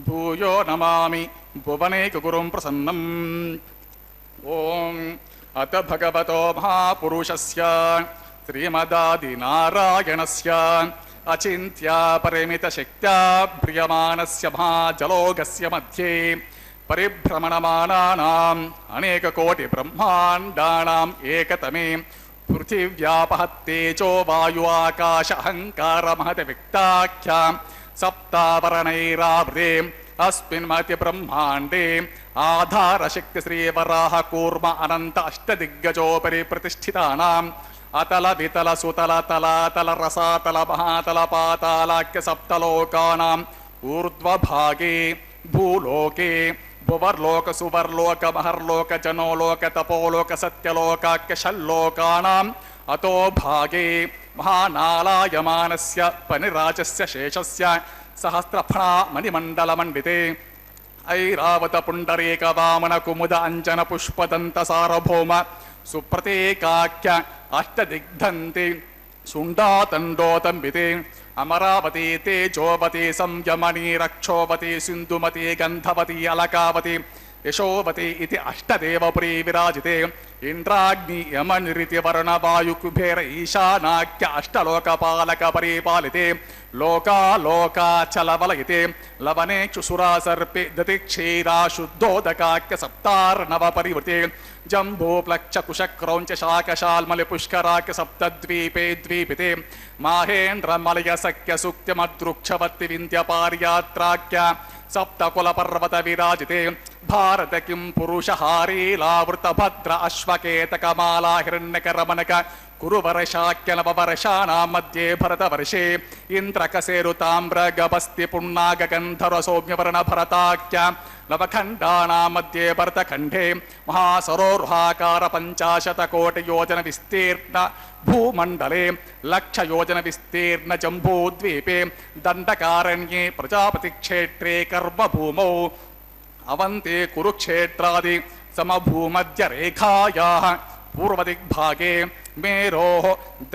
భూయో నమామి భువనేకగురుం ప్రసన్నం. ఓం అత భగవతో మహాపురుషస్య శ్రీమదాదినారాయణస్య అచింత్యా పరిమిత శక్త్యా ప్రియమానస్య మహాజలోగస్య మధ్యే పరిభ్రమణమానానాం అనేకకోటి బ్రహ్మాండానాం ఏకతమే పృథివ్యాపహత్తేజో వాయు ఆకాశ అహంకార మహత విక్తాఖ్యాం సప్తావరణైరావృతే అస్మిన్ మతి బ్రహ్మాండే ఆధారశక్తి శ్రీవరాహ కూర్మ అనంత అష్టదిగ్గజోపరి ప్రతిష్ఠితానాం అతల వితల సుతల తలాతల రసాతల మహాతల పాతాళాఖ్య సప్తలోకానాం ఊర్ధ్వభాగే భూలోకే భువర్లోక సువర్లోక మహర్లోక జనోలోక తపోలోక సత్యలోకాఖ్య షల్లోకానాం అతో భాగే మహానాలాయమానస్య పనిరాజస్య శేషస్య సహస్రఫణా మణిమండలమండితే ఐరావత పుండరీక వామన కుముద అంజన పుష్పదంత సారభౌమ సుప్రతేకాఖ్య అష్టదిగ్ధంతి శుండాతండోతంబితే అమరావతి తేజోవతి సంయమని రక్షోవతి సింధుమతి గంధవతి అలకావతి యశోవతి ఇది అష్టదేవపురీ విరాజితే ఇంద్రాగ్ని యమనిరితి వరుణ వాయు కుబేర ఈశానాఖ్య అష్టలోకపాలక పరిపాలితే లోకాలోకాచలవలయితే లవనేక్షుసురా సర్పే దతిక్షీరా శుద్ధోదకాఖ్య సప్తార్ణవ పరివృతే జంబూప్లక్ష కుశక్రౌంచ శాకశాల్మలి పుష్కరాఖ్య సప్తద్వీపే ద్వీపితే మాహేంద్రమలయ సఖ్య సుక్త్యమదృక్షవత్తి వింధ్యపార్యాత్రాఖ్య సప్తకుల పర్వత విరాజితే భారత కిం పురుషహారీలావృత భద్ర అశ్వకేతకమాలా హిరణ్యకరమణక కురువర్షాఖ్యనవవర్షాణాం మధ్యే భరతవర్షే ఇంద్రకసేరు తామ్ర గపస్తి పుణ్ణాగంధర సౌమ్యవర్ణ భరతాఖ్య నవఖండానాం మధ్యే భరతఖండే మహాసరోరుహాకార 50 కోటి యోజన విస్తీర్ణ భూమండలే 1,00,000 యోజన విస్తీర్ణ జంబూద్వీపే దండకారణ్యే ప్రజాపతి క్షేత్రే కర్మభూమౌ అవంతే కురుక్షేత్రాది సమభూమధ్య రేఖాయాః పూర్వదిగ్భాగే మేరోః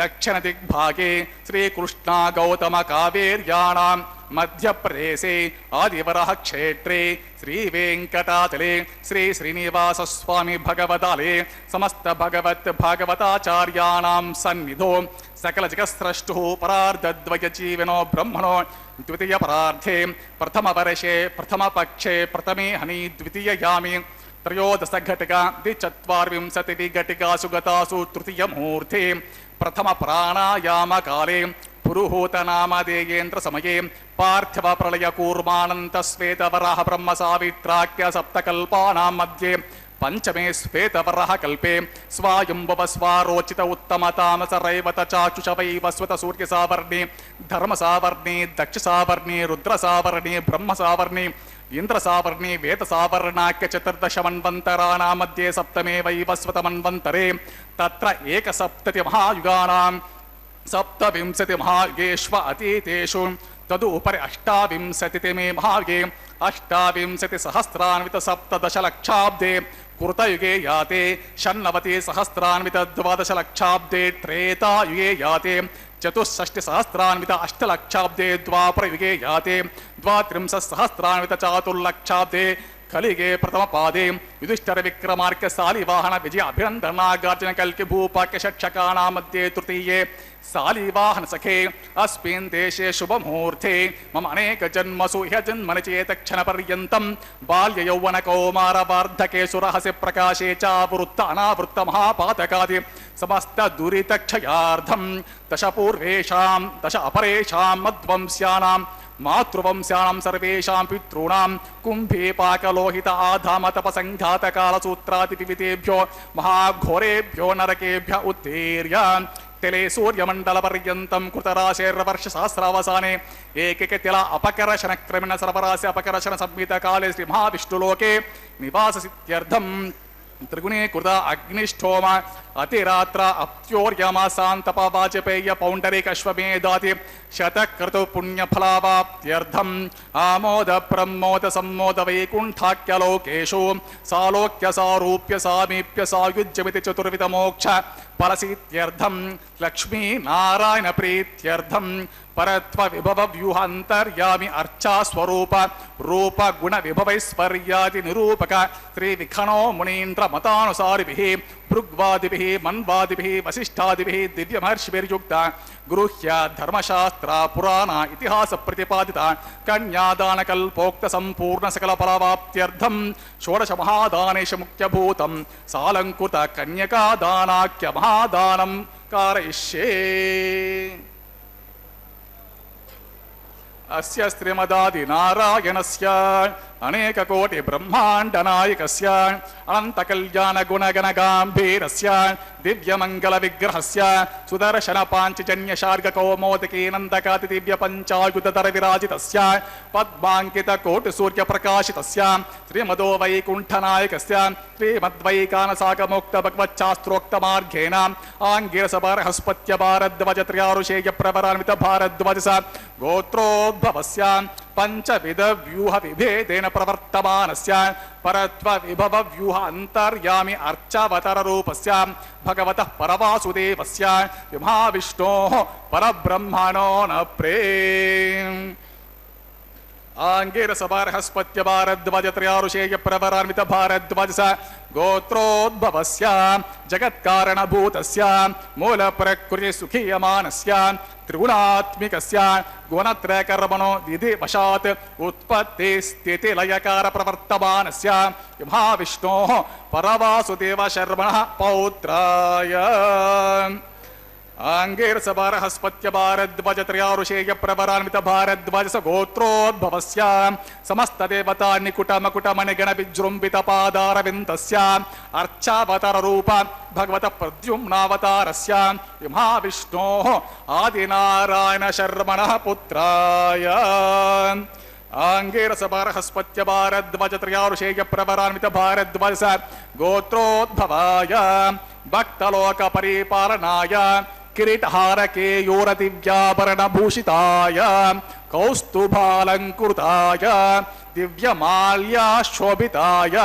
దక్షిణదిగ్భాగే శ్రీకృష్ణా గౌతమ కావేర్యాణాం మధ్యప్రదేశే ఆదివరః క్షేత్రే శ్రీవేంకటాచలే శ్రీ శ్రీనివాసస్వామి భగవతాలే సమస్త భాగవతాచార్యాణాం సన్నిధో సకల జగత్స్రష్టుః పరార్ధద్వయ జీవనో బ్రహ్మణో ద్వితీయ పరార్థే ప్రథమ వర్షే ప్రథమ పక్షే ప్రథమే హని ద్వితీయయామి త్రయోదశ ఘటిక 24 విఘటికాసు గతాసు తృతీయ ముహూర్తే ప్రథమ ప్రాణాయామ కాలే పురుహూత నామధేయేంద్ర సమయే పార్థివ ప్రళయ కూర్మానంత శ్వేతవరాహ బ్రహ్మ సావిత్రాఖ్య సప్తకల్పానాం మధ్యే పంచమే శ్వేతవరః కల్పే స్వాయంభవ స్వారోచిత ఉత్తమ తామస రైవత చాక్షుష వైవస్వత సూర్య సావర్ణి ధర్మ సావర్ణి దక్ష సావర్ణి రుద్ర సావర్ణి బ్రహ్మ సావర్ణి ఇంద్ర సావర్ణి వేద సావర్ణాఖ్య 14 మన్వంతరాణాం మధ్యే సప్తమే వైవస్వత మన్వంతరే తత్ర ఏకసప్తతి మహాయుగానాం 27 మహాయుగేష్వ అతీతేషు తదుపరి 28 మే మహాయుగే 28 సహస్రాన్విత 17 లక్షాబ్దే కృతయుగే యాతే 96 సహస్రాన్విత 12 లక్షాబ్దే త్రేతాయుగే యాతే 64 సహస్రాన్విత 8 లక్షాబ్దే ద్వాపరయుగే యాతే 32 సహస్రాన్విత 4 లక్షాబ్దే కలిగే ప్రథమ పాదే యుధిష్ఠిర విక్రమార్క శాలివాహన విజయ అభినందనాగార్జున కల్కి భూపాక్య షట్షకానాం మధ్యే తృతీయే శాలివాహన సఖే అస్మిన్ దేశే శుభముహూర్తే మమ అనేక జన్మసు ఇహ జన్మని చేత క్షణ పర్యంతం బాల్య యౌవన కౌమార వార్ధకే సురహసి ప్రకాశే చావృత్త అనావృత్త మహాపాతకాది సమస్త దురితక్షయార్థం దశ పూర్వేషాం దశ అపరేషాం మధ్వంస్యానాం మాతృవంశానాం సర్వేషాం పితॄణాం కుంభే పాకలోహిత ఆధామ తపసంఘాత కాల సూత్రాది వివిధేభ్యో మహాఘోరేభ్యో నరకేభ్య ఉత్తీర్య తెలే సూర్యమండల పర్యంతం కృతరాశేర్వర్ష సహస్రావసానే ఏకైక తిల అపకర్షణ క్రమిణ సర్వరాశి అపకర్షణ సంహిత కాలే శ్రీ మహావిష్ణులోకే నివాససిత్యర్థం త్రిగుణే కృత అగ్నిష్ఠోమ అతిరాత్ర అప్త్యోర్యమాసాంతప వాజపేయ పౌండరీకశ్వమేదాతి శతక్రతు పుణ్యఫలావాప్త్యర్థం ఆమోద ప్రమోద సమ్మోద వైకుంఠాఖ్యలోకేషు సాలోక్య సారూప్య సామీప్య సాయుజ్యమితి చతుర్విధ మోక్ష ఫలసిత్యర్థం లక్ష్మీ నారాయణ ప్రీత్యర్థం పరత్వ విభవ వ్యూహాంతర్యామి అర్చా స్వరూప రూప గుణ విభవైశ్వర్యాది నిరూపక శ్రీ విఖణో మునీంద్ర మతానుసారిభిః భృగ్వాదిభిః మన్వాదిభిః వశిష్ఠాదిభిః దివ్య మహర్షిభిర్యుక్త గృహ్య ధర్మశాస్త్ర పురాణ ఇతిహాస ప్రతిపాదిత కన్యాదాన కల్పోక్త సంపూర్ణ సకల ఫలవాప్త్యర్థం షోడశ మహాదానేషు ముఖ్యభూతం సాలంకృత కన్యకాదానాఖ్య మహాదానం కారయిష్యే. అస్య శ్రీమదాది నారాయణస్య అనేక కోటి బ్రహ్మాండ నాయకస్య అనంత కళ్యాణ గుణగణ గాంభీరస్య దివ్య మంగళ విగ్రహస్య సుదర్శన పాంచజన్య శార్గ కౌమోదకీ నందకాతి దివ్య పంచాయుధర విరాజితస్య పద్మాంకిత కోటి సూర్య ప్రకాశితస్య శ్రీమదో వైకుంఠ నాయకస్య శ్రీమద్వైకానసాగమోక్త భగవచ్చాస్త్రోక్త మార్గేణ ఆంగిరస బృహస్పత్య భారద్వాజ త్రయారుషేయ ప్రవరాన్విత భారద్వాజ గోత్రోద్భవస్య పంచవిధ వ్యూహ విభేదేన ప్రవర్తమానస్య పరత్వ విభవ వ్యూహ అంతర్యామి అర్చావతార రూపస్య భగవతః పరవాసుదేవస్య మహావిష్ణోః పరబ్రహ్మణో న ప్రేమ్ ఆంగిరసభారహస్పత్య భారద్వాజత్రయారుషేయ ప్రవరాన్విత భారద్వాజస గోత్రోద్భవస్య జగత్కారణభూతస్య మూల ప్రకృతి సుఖీయమానస్య త్రిగుణాత్మికస్య గుణత్రయకర్మణో విధి వశాత్ ఉత్పత్తి స్థితి లయకార ప్రవర్తమానస్య మహావిష్ణోః పరవాసుదేవ శర్మణః పౌత్రాయ ఆంగేర్సభారహస్పత్య భారద్వాజత్రయారుషేయ ప్రవరాన్విత భారద్వాజస గోత్రోద్భవస్య సమస్తదేవతా నికుటమకుటమణిగణ విజృంభిత పాదారవిందస్య అర్చావతార రూప భగవత ప్రద్యుమ్నావతారస్య మహావిష్ణోః ఆదినారాయణ శర్మణః పుత్రాయ ఆంగేరసభారహస్పత్య భారద్వాజత్రయారుషేయ ప్రవరాన్విత భారద్వాజస గోత్రోద్భవాయ భక్తలోక పరిపాలనాయ కిరీటహారకేయూరదివ్యాభరణభూషితాయ కౌస్తుభాలంకృతాయ దివ్యమాల్యాశోభితాయ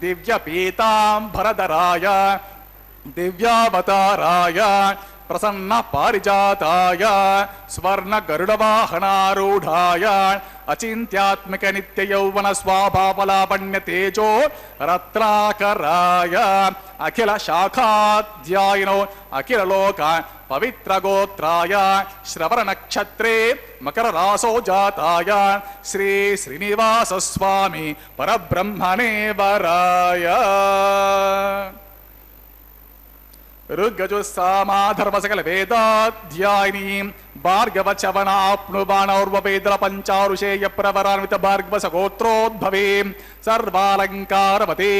దివ్యపీతాంబరధరాయ దివ్యావతారాయ ప్రసన్న పారిజాతాయ స్వర్ణ గరుడవాహనారూఢాయ అచింత్యాత్మిక నిత్య యౌవన స్వాభావలావణ్య తేజో రత్నాకరాయ అఖిల శాఖాధ్యాయినో అఖిల లోక పవిత్ర గోత్రాయ శ్రవణ నక్షత్రే మకర రాసో జాతాయ శ్రీ శ్రీనివాస స్వామి పరబ్రహ్మణే వరాయ ఋగ్గజుస్సామాధర్మ సకల వేదాధ్యాయిని భార్గవచవనాప్నుబాణౌర్వవేద్ర పంచారుషేయ ప్రవరాన్విత భార్గవస గోత్రోద్భవే సర్వాలంకారవతే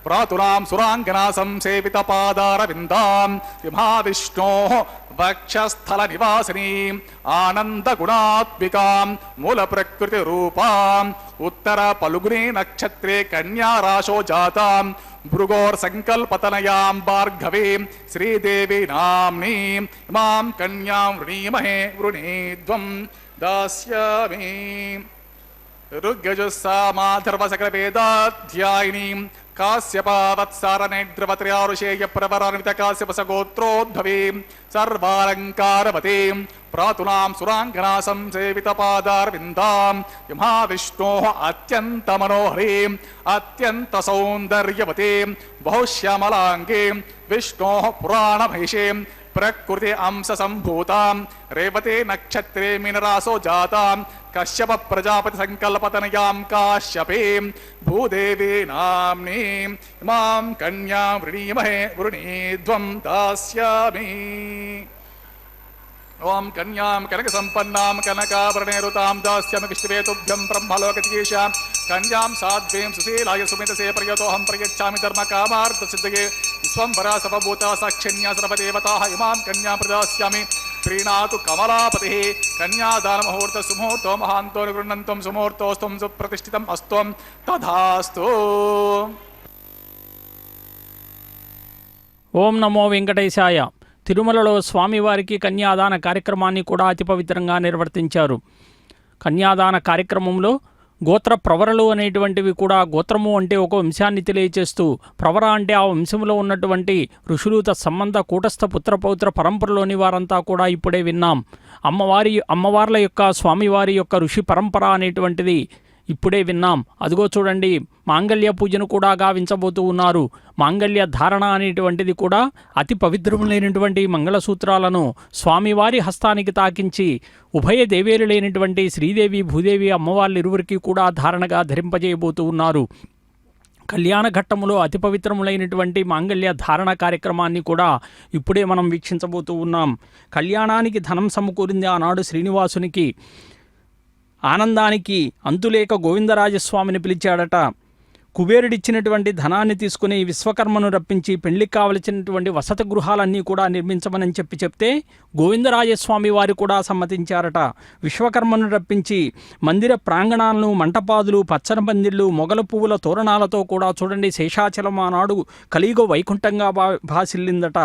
ప్రాతురాం సురాంగనా సంసేవిత పాదారవిందాం మహావిష్ణోః వక్షస్థల నివాసిని ఆనంద గుణాత్మికాం మూల ప్రకృతి రూపాం ఉత్తర పలుగుని నక్షత్రే కన్యా రాశో జాతాం భృగోర్ సంకల్పతనయాం భార్గవీం శ్రీదేవి నామ్ని ఇమాం కన్యాం వృణీమహే వృణీధ్వం దాస్యామి ఋగ్గజుస్సామాధర్వ సకల వేదాధ్యాయిని కాశ్యపావత్సారనేద్రవత్రయారుషేయ ప్రవరాన్విత కాశ్యపస గోత్రోద్భవే సర్వాలంకారవతే ప్రాతునాం సురాంగనా సంసేవిత పాదారవిందాం మహావిష్ణోః అత్యంత మనోహరే అత్యంత సౌందర్యవతే బహుశ్యామలాంగే విష్ణోః పురాణమహిషే ప్రకృతి అంశ సంభూతాం రేవతే నక్షత్రే మీనరాసో జాతాం కశ్యప ప్రజాపతి సంకల్పతనయాం కాశ్యపే భూదేవి నామ్ని ఇమాం కన్యాం వృణీమహే వృణీధ్వం దాస్యామి ఓం కన్యాం కనక సంపన్నాం కనకాభరణేరుతాం దాస్యామి విష్ణువే తుభ్యం బ్రహ్మలోకచికీషాం కన్యాం సాధ్వీం సుశీలాయ సుమితసే ప్రియతోహం ప్రయచ్ఛామి ధర్మకామార్థ సిద్ధయే విశ్వంభరా సర్వభూతా సాక్షిణ్యా సర్వదేవతాః ఇమాం కన్యాం ప్రదాస్యామి ప్రీణాతు కమలాపతిః కన్యాదాన ముహూర్త సుముహూర్తో మహాంతో నిగృహ్ణంతం సుముహూర్తోస్తం సుప్రతిష్ఠితం అస్త్వం తథాస్తు. ఓం నమో వెంకటేశాయ. తిరుమలలో స్వామివారికి కన్యాదాన కార్యక్రమాన్ని కూడా అతి పవిత్రంగా నిర్వర్తించారు. కన్యాదాన కార్యక్రమంలో గోత్ర ప్రవరలు అనేటువంటివి కూడా, గోత్రము అంటే ఒక వంశాన్ని తెలియచేస్తూ, ప్రవర అంటే ఆ వంశంలో ఉన్నటువంటి ఋషులు తత్సంబంధ కూటస్థ పుత్రపౌత్ర పరంపరలోని వారంతా కూడా ఇప్పుడే విన్నాం. అమ్మవార్ల యొక్క స్వామివారి యొక్క ఋషి పరంపర అనేటువంటిది ఇప్పుడే విన్నాం. అదిగో చూడండి, మాంగళ్య పూజను కూడా గావించబోతూ ఉన్నారు. మాంగళ్య ధారణ అనేటువంటిది కూడా అతి పవిత్రములైనటువంటి మంగళసూత్రాలను స్వామివారి హస్తానికి తాకించి ఉభయ దేవేరులైనటువంటి శ్రీదేవి భూదేవి అమ్మవార్లిరువురికి కూడా ధారణగా ధరింపజేయబోతూ ఉన్నారు. కళ్యాణ ఘట్టములో అతి పవిత్రములైనటువంటి మాంగళ్య ధారణ కార్యక్రమాన్ని కూడా ఇప్పుడే మనం వీక్షించబోతూ ఉన్నాం. కళ్యాణానికి ధనం సమకూరింది ఆనాడు శ్రీనివాసునికి. ఆనందానికి అంతులేక గోవిందరాజస్వామిని పిలిచాడట. కుబేరుడిచ్చినటువంటి ధనాన్ని తీసుకుని విశ్వకర్మను రప్పించి పెళ్లికి కావలసినటువంటి వసతి గృహాలన్నీ కూడా నిర్మించమని చెప్తే గోవిందరాజస్వామి వారు కూడా సమ్మతించారట. విశ్వకర్మను రప్పించి మందిర ప్రాంగణాలను, మంటపాదులు, పచ్చని పందిళ్ళు, మొగల పువ్వుల తోరణాలతో కూడా చూడండి శేషాచలం ఆనాడు కలియుగ వైకుంఠంగా భాసిల్లిందట.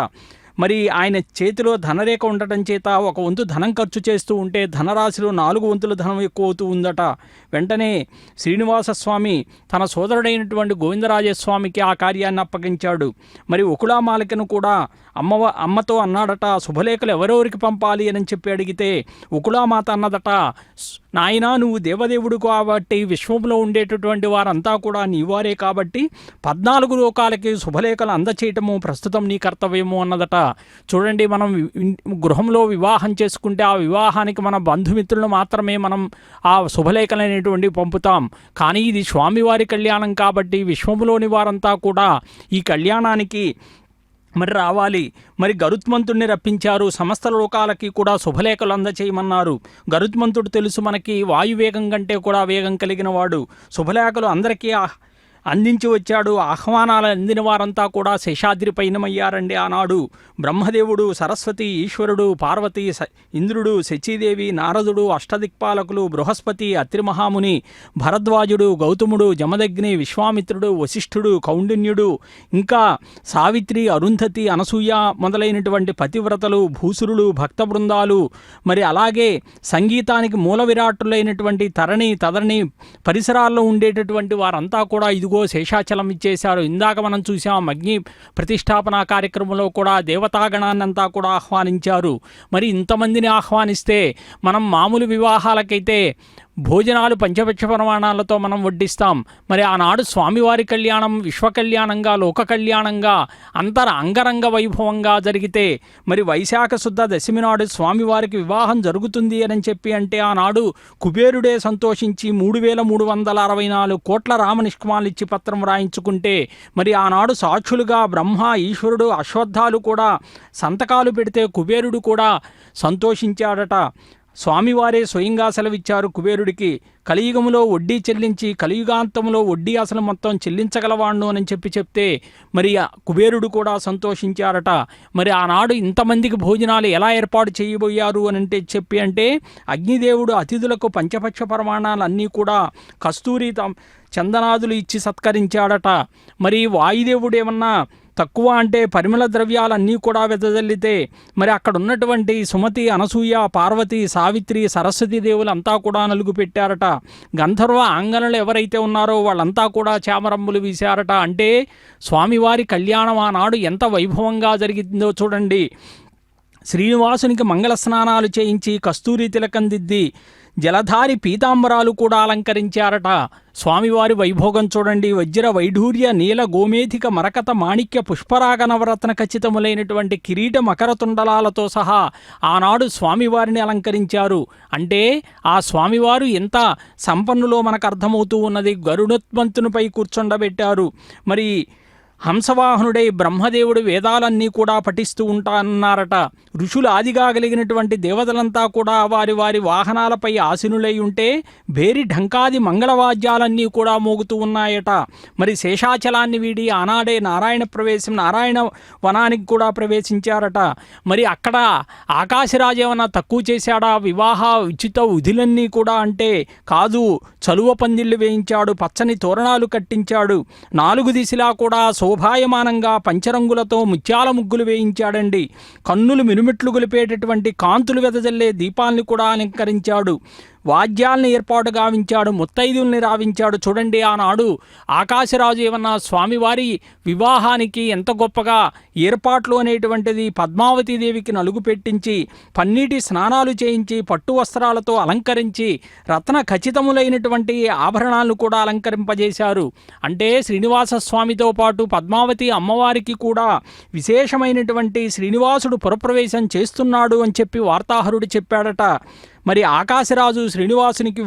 మరి ఆయన చేతిలో ధనరేఖ ఉండటం చేత ఒక వంతు ధనం ఖర్చు చేస్తూ ఉంటే ధనరాశిలో 4 వంతుల ధనం ఎక్కువ అవుతూ ఉందట. వెంటనే శ్రీనివాసస్వామి తన సోదరుడైనటువంటి గోవిందరాజస్వామికి ఆ కార్యాన్ని అప్పగించాడు. మరి ఉకుళామాలికను కూడా అమ్మతో అన్నాడట, శుభలేఖలు ఎవరెవరికి పంపాలి అని చెప్పి అడిగితే ఉకుళామాత అన్నదట, నాయనా నువ్వు దేవదేవుడు కాబట్టి విశ్వంలో ఉండేటటువంటి వారంతా కూడా నీవారే కాబట్టి 14 లోకాలకి శుభలేఖలు అందచేయటము ప్రస్తుతం నీ కర్తవ్యము అన్నదట. చూడండి, మనం గృహంలో వివాహం చేసుకుంటే ఆ వివాహానికి మన బంధుమిత్రులను మాత్రమే మనం ఆ శుభలేఖలు అనేటువంటివి పంపుతాం. కానీ ఇది స్వామివారి కళ్యాణం కాబట్టి విశ్వంలోని వారంతా కూడా ఈ కళ్యాణానికి మరి రావాలి. మరి గరుత్మంతుడిని రప్పించారు. సమస్త లోకాలకి కూడా శుభలేఖలు అందచేయమన్నారు. గరుత్మంతుడు తెలుసు మనకి, వాయువేగం కంటే కూడా వేగం కలిగిన వాడు. శుభలేఖలు అందరికీ అందించి వచ్చాడు. ఆహ్వానాలు అందిన వారంతా కూడా శేషాద్రి పయనమయ్యారండి. ఆనాడు బ్రహ్మదేవుడు, సరస్వతి, ఈశ్వరుడు, పార్వతి, ఇంద్రుడు, శచీదేవి, నారదుడు, అష్టదిక్పాలకులు, బృహస్పతి, అత్రిమహాముని, భరద్వాజుడు, గౌతముడు, జమదగ్ని, విశ్వామిత్రుడు, వశిష్ఠుడు, కౌండిన్యుడు, ఇంకా సావిత్రి, అరుంధతి, అనసూయ మొదలైనటువంటి పతివ్రతలు, భూసురులు, భక్త బృందాలు, మరి అలాగే సంగీతానికి మూల విరాట్టులైనటువంటి తరణి పరిసరాల్లో ఉండేటటువంటి వారంతా కూడా ఇదిగో శేషాచలం ఇచ్చేశారు. ఇందాక మనం చూసాం అగ్ని ప్రతిష్టాపన కార్యక్రమంలో కూడా దేవతాగణాన్నంతా కూడా ఆహ్వానించారు. మరి ఇంతమందిని ఆహ్వానిస్తే మనం మామూలు వివాహాలకైతే భోజనాలు పంచపక్ష ప్రమాణాలతో మనం వడ్డిస్తాం. మరి ఆనాడు స్వామివారి కళ్యాణం విశ్వ కళ్యాణంగా, లోక కళ్యాణంగా, అంగరంగ వైభవంగా జరిగితే మరి వైశాఖ శుద్ధ దశమి నాడు స్వామివారికి వివాహం జరుగుతుంది అని చెప్పి అంటే ఆనాడు కుబేరుడే సంతోషించి 3,364 కోట్ల రామనిష్కమాలు ఇచ్చి పత్రం రాయించుకుంటే మరి ఆనాడు సాక్షులుగా బ్రహ్మ, ఈశ్వరుడు, అశ్వత్థాలు కూడా సంతకాలు పెడితే కుబేరుడు కూడా సంతోషించాడట. స్వామివారే స్వయంగా సెలవిచ్చారు కుబేరుడికి, కలియుగములో వడ్డీ చెల్లించి కలియుగాంతంలో వడ్డీ అసలు మొత్తం చెల్లించగలవాణ్ణు అని చెప్తే మరి కుబేరుడు కూడా సంతోషించారట. మరి ఆనాడు ఇంతమందికి భోజనాలు ఎలా ఏర్పాటు చేయబోయారు అని అంటే అగ్నిదేవుడు అతిథులకు పంచపక్ష ప్రమాణాలు అన్నీ కూడా కస్తూరి చందనాదులు ఇచ్చి సత్కరించాడట. మరి వాయుదేవుడు ఏమన్నా తక్కువ అంటే పరిమళ ద్రవ్యాలన్నీ కూడా వెదజల్లితే మరి అక్కడ ఉన్నటువంటి సుమతి, అనసూయ, పార్వతి, సావిత్రి, సరస్వతి దేవులంతా కూడా నలుగు పెట్టారట. గంధర్వ ఆంగనులు ఎవరైతే ఉన్నారో వాళ్ళంతా కూడా చామరంబులు వీశారట. అంటే స్వామివారి కళ్యాణం ఆనాడు ఎంత వైభవంగా జరిగిందో చూడండి. శ్రీనివాసునికి మంగళ స్నానాలు చేయించి కస్తూరి తిలకం దిద్ది జలధారి పీతాంబరాలు కూడా అలంకరించారట. స్వామివారి వైభోగం చూడండి. వజ్ర వైఢూర్య నీల గోమేధిక మరకత మాణిక్య పుష్పరాగ నవరత్న ఖచ్చితములైనటువంటి కిరీట మకరతుండలాలతో సహా ఆనాడు స్వామివారిని అలంకరించారు. అంటే ఆ స్వామివారు ఎంత సంపన్నులో మనకు అర్థమవుతూ ఉన్నది. గరుడోత్మంతునిపై కూర్చుండబెట్టారు. మరి హంసవాహనుడై బ్రహ్మదేవుడు వేదాలన్నీ కూడా పఠిస్తూ ఉంటారట. ఋషులు ఆదిగా కలిగినటువంటి దేవతలంతా కూడా వారి వారి వాహనాలపై ఆసీనులై ఉంటే భేరి ఢంకాది మంగళవాద్యాలన్నీ కూడా మోగుతూ ఉన్నాయట. మరి శేషాచలాన్ని వీడి ఆనాడే నారాయణ వనానికి కూడా ప్రవేశించారట. మరి అక్కడ ఆకాశరాజు ఏమన్నా తక్కువ చేశాడా? వివాహ ఉచిత విధులన్నీ కూడా అంటే కాదు, చలువ పందిళ్ళు వేయించాడు, పచ్చని తోరణాలు కట్టించాడు, 4 దిశలా కూడా శోభాయమానంగా పంచరంగులతో ముత్యాల ముగ్గులు వేయించాడండి. కన్నులు మినుమిట్లు గొలిపేటటువంటి కాంతులు వెదజల్లే దీపాల్ని కూడా అలంకరించాడు. వాద్యాలను ఏర్పాటు గావించాడు, ముత్తైదుల్ని రావించాడు. చూడండి, ఆనాడు ఆకాశరాజు ఏమన్నా స్వామివారి వివాహానికి ఎంత గొప్పగా ఏర్పాట్లు అనేటువంటిది పద్మావతీదేవికి నలుగు పెట్టించి పన్నీటి స్నానాలు చేయించి పట్టు వస్త్రాలతో అలంకరించి రత్న ఖచ్చితములైనటువంటి ఆభరణాలను కూడా అలంకరింపజేశారు. అంటే శ్రీనివాస స్వామితో పాటు పద్మావతి అమ్మవారికి కూడా విశేషమైనటువంటి శ్రీనివాసుడు పురప్రవేశం చేస్తున్నాడు అని చెప్పి వార్తాహరుడు చెప్పాడట. మరి ఆకాశరాజు శ్రీనివాసునికి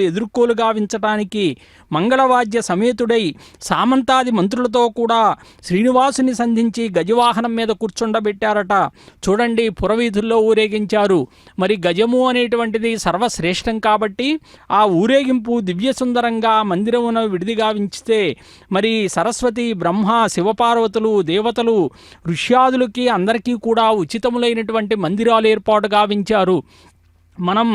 ఎదుర్కోలు గావించటానికి మంగళవాద్య సమేతుడై సామంతాది మంత్రులతో కూడా శ్రీనివాసుని సంధించి గజవాహనం మీద కూర్చుండబెట్టారట. చూడండి, పురవీధుల్లో ఊరేగించారు. మరి గజము అనేటువంటిది సర్వశ్రేష్టం కాబట్టి ఆ ఊరేగింపు దివ్యసుందరంగా మందిరమున విడిదిగా వించితే మరి సరస్వతి, బ్రహ్మ, శివపార్వతులు, దేవతలు, ఋష్యాదులకి అందరికీ కూడా ఉచితములైనటువంటి మందిరాలు ఏర్పాటు గావించారు. మనం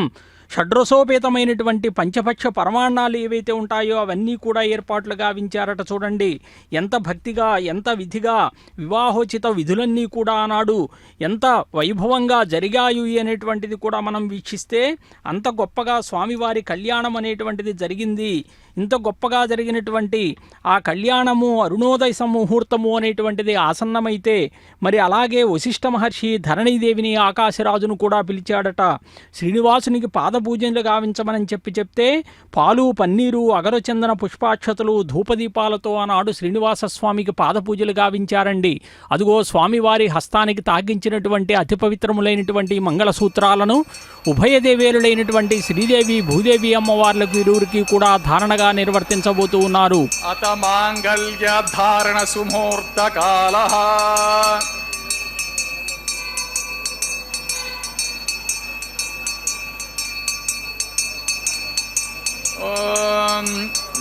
షడ్రసోపేతమైనటువంటి పంచపక్ష పరమాణాలు ఏవైతే ఉంటాయో అవన్నీ కూడా ఏర్పాట్లు గావించారట. చూడండి ఎంత భక్తిగా, ఎంత విధిగా వివాహోచిత విధులన్నీ కూడా ఆనాడు ఎంత వైభవంగా జరిగాయి అనేటువంటిది కూడా మనం వీక్షిస్తే అంత గొప్పగా స్వామివారి కళ్యాణం అనేటువంటిది జరిగింది. ఇంత గొప్పగా జరిగినటువంటి ఆ కళ్యాణము అరుణోదయ ముహూర్తము అనేటువంటిది ఆసన్నమైతే మరి అలాగే వశిష్ఠ మహర్షి ధరణీదేవిని ఆకాశరాజును కూడా పిలిచాడట. శ్రీనివాసునికి పాదపూజలు గావించమని చెప్తే పాలు పన్నీరు అగరచందన పుష్పాక్షతలు ధూపదీపాలతో ఆనాడు శ్రీనివాస స్వామికి పాదపూజలు గావించారండి. అదిగో స్వామివారి హస్తానికి తాగించినటువంటి అతి పవిత్రములైనటువంటి మంగళసూత్రాలను ఉభయదేవేలులైనటువంటి శ్రీదేవి భూదేవి అమ్మవార్లకు ఇరువురికి కూడా ధారణగా నిర్వర్తించబోతూ ఉన్నారు. అత మాంగళ్య ధారణ సుముహూర్త కాల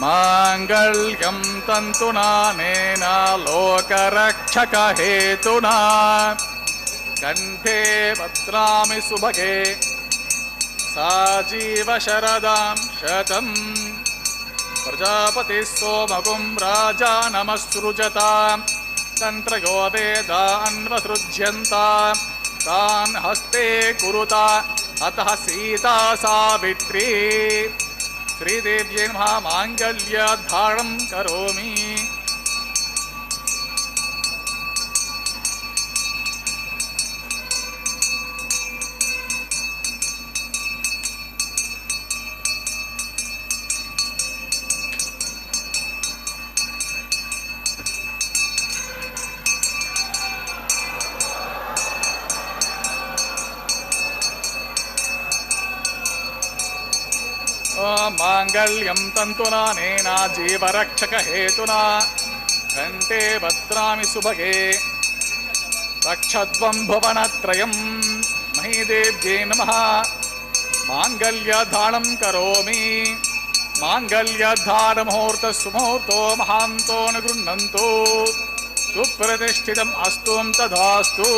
మాంగళ్యం తంతునానేన లోకరక్షక హేతునా కంఠే భద్రామి సుభగే సాజీవ శరదాం శతం ప్రజాపతి సోమగుం రాజా నమస్సృజత తంత్రయో వేదాన్వసృజ్యంత తాన్ హస్తే కురుత అతః సీతా సావిత్రీ శ్రీదేవ్యై నమః మాంగళ్యధారణం కరోమి. మాంగళ్యం తంతునానేన జీవరక్షక హేతునా కంఠే భద్రామి సుభగే రక్షధ్వం భువనత్రయం మహీదేవ్యై నమః మాంగళ్యధారణం కరోమి. మాంగళ్యధారణ ముహూర్త సుముహూర్తో మహాంతో గృహ్ణంతు సుప్రతిష్ఠితం అస్తు తదాస్తు.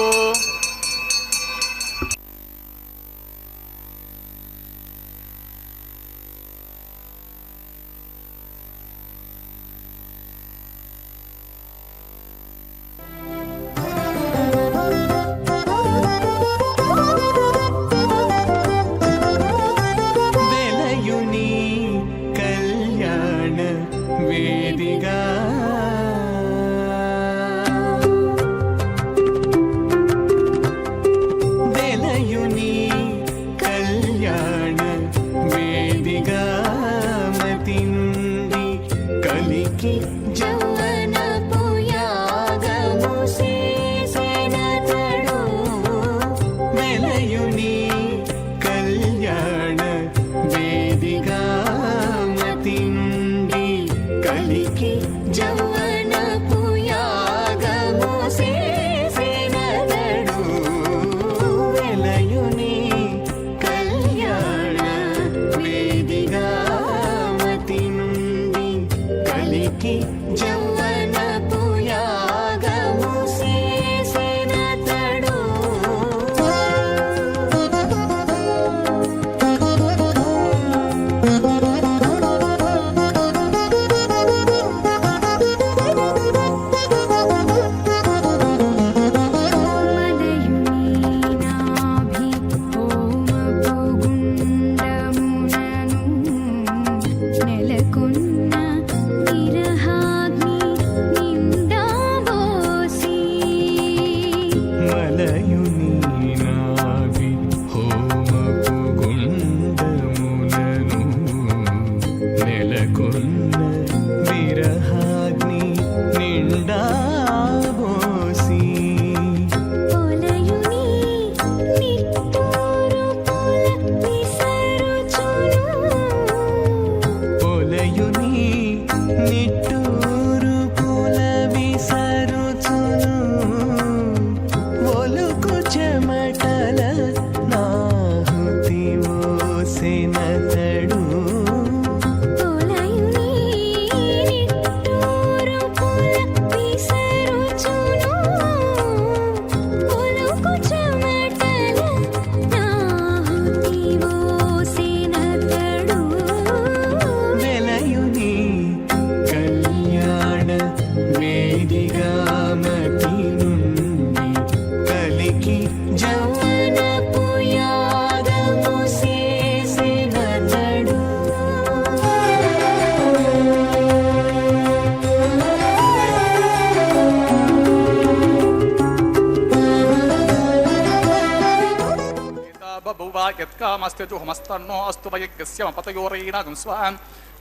कामस्त्यजुहमस्तन्नो अस्तु वयज्ञस्य पतयोरयीनागं स्वाहा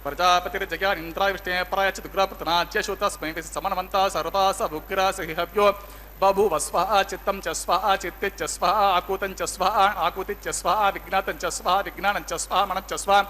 प्रजापतिर्जयानिन्द्राय विष्णे प्रायचिदुग्रपृतनाज्यशु तस्मै विसि समन्वन्ता सर्वा स उग्रा स हि हव्यो बभूव स्वाहा चित्तं च स्वाहा चित्ते च स्वाहा आकूतं च स्वाहा आकूति च स्वाहा विज्ञातं च स्वाहा विज्ञानं च स्वाहा मनः च स्वाहा